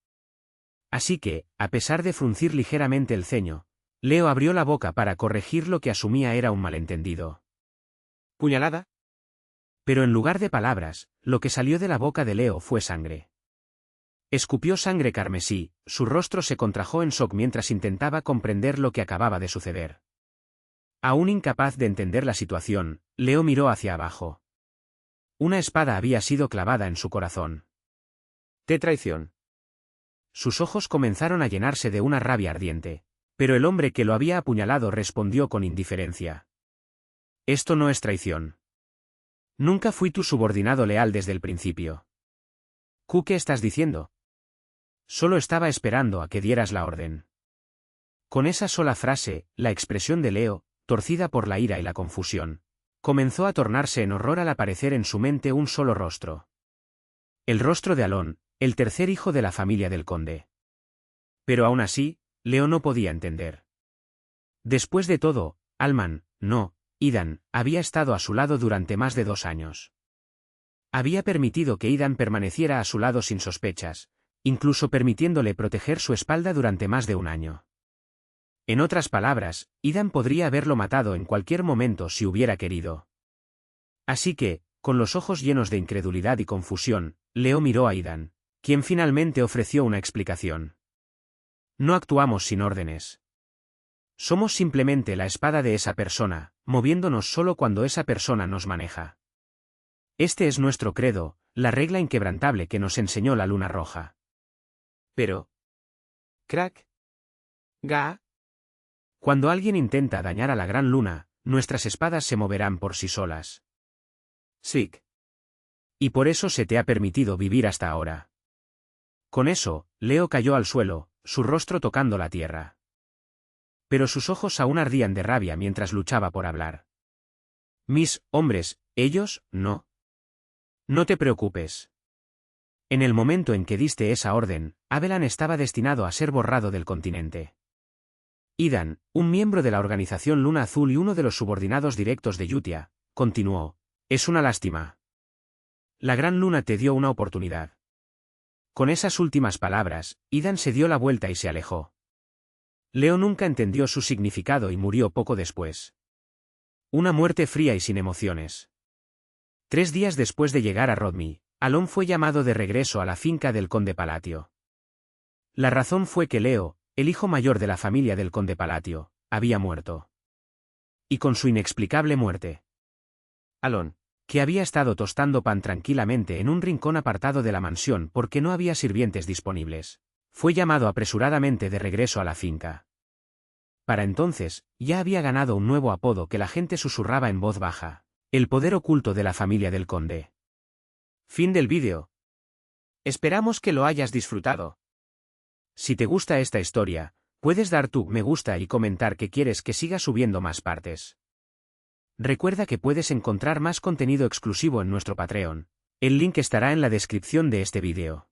Así que, a pesar de fruncir ligeramente el ceño, Leo abrió la boca para corregir lo que asumía era un malentendido. ¿Puñalada? Pero en lugar de palabras, lo que salió de la boca de Leo fue sangre. Escupió sangre carmesí, su rostro se contrajo en shock mientras intentaba comprender lo que acababa de suceder. Aún incapaz de entender la situación, Leo miró hacia abajo. Una espada había sido clavada en su corazón. ¡Qué traición! Sus ojos comenzaron a llenarse de una rabia ardiente, pero el hombre que lo había apuñalado respondió con indiferencia. Esto no es traición. Nunca fui tu subordinado leal desde el principio. ¿Qué estás diciendo? Solo estaba esperando a que dieras la orden. Con esa sola frase, la expresión de Leo, torcida por la ira y la confusión, comenzó a tornarse en horror al aparecer en su mente un solo rostro. El rostro de Alon, el tercer hijo de la familia del conde. Pero aún así, Leo no podía entender. Después de todo, Alman, no, Idan, había estado a su lado durante más de 2 años. Había permitido que Idan permaneciera a su lado sin sospechas, incluso permitiéndole proteger su espalda durante más de 1 año. En otras palabras, Idan podría haberlo matado en cualquier momento si hubiera querido. Así que, con los ojos llenos de incredulidad y confusión, Leo miró a Idan, quien finalmente ofreció una explicación. No actuamos sin órdenes. Somos simplemente la espada de esa persona, moviéndonos solo cuando esa persona nos maneja. Este es nuestro credo, la regla inquebrantable que nos enseñó la luna roja. Pero... Crack. Ga. Cuando alguien intenta dañar a la gran luna, nuestras espadas se moverán por sí solas. Sick. Y por eso se te ha permitido vivir hasta ahora. Con eso, Leo cayó al suelo, su rostro tocando la tierra. Pero sus ojos aún ardían de rabia mientras luchaba por hablar. Mis hombres, ellos, no. No te preocupes. En el momento en que diste esa orden, Abelan estaba destinado a ser borrado del continente. Idan, un miembro de la organización Luna Azul y uno de los subordinados directos de Yutia, continuó, es una lástima. La gran luna te dio una oportunidad. Con esas últimas palabras, Idan se dio la vuelta y se alejó. Leo nunca entendió su significado y murió poco después. Una muerte fría y sin emociones. 3 días después de llegar a Rodney, Alon fue llamado de regreso a la finca del conde Palatio. La razón fue que Leo, el hijo mayor de la familia del conde Palatio, había muerto. Y con su inexplicable muerte, Alon, que había estado tostando pan tranquilamente en un rincón apartado de la mansión porque no había sirvientes disponibles, fue llamado apresuradamente de regreso a la finca. Para entonces, ya había ganado un nuevo apodo que la gente susurraba en voz baja, el poder oculto de la familia del conde. Fin del vídeo. Esperamos que lo hayas disfrutado. Si te gusta esta historia, puedes dar tu me gusta y comentar que quieres que siga subiendo más partes. Recuerda que puedes encontrar más contenido exclusivo en nuestro Patreon. El link estará en la descripción de este vídeo.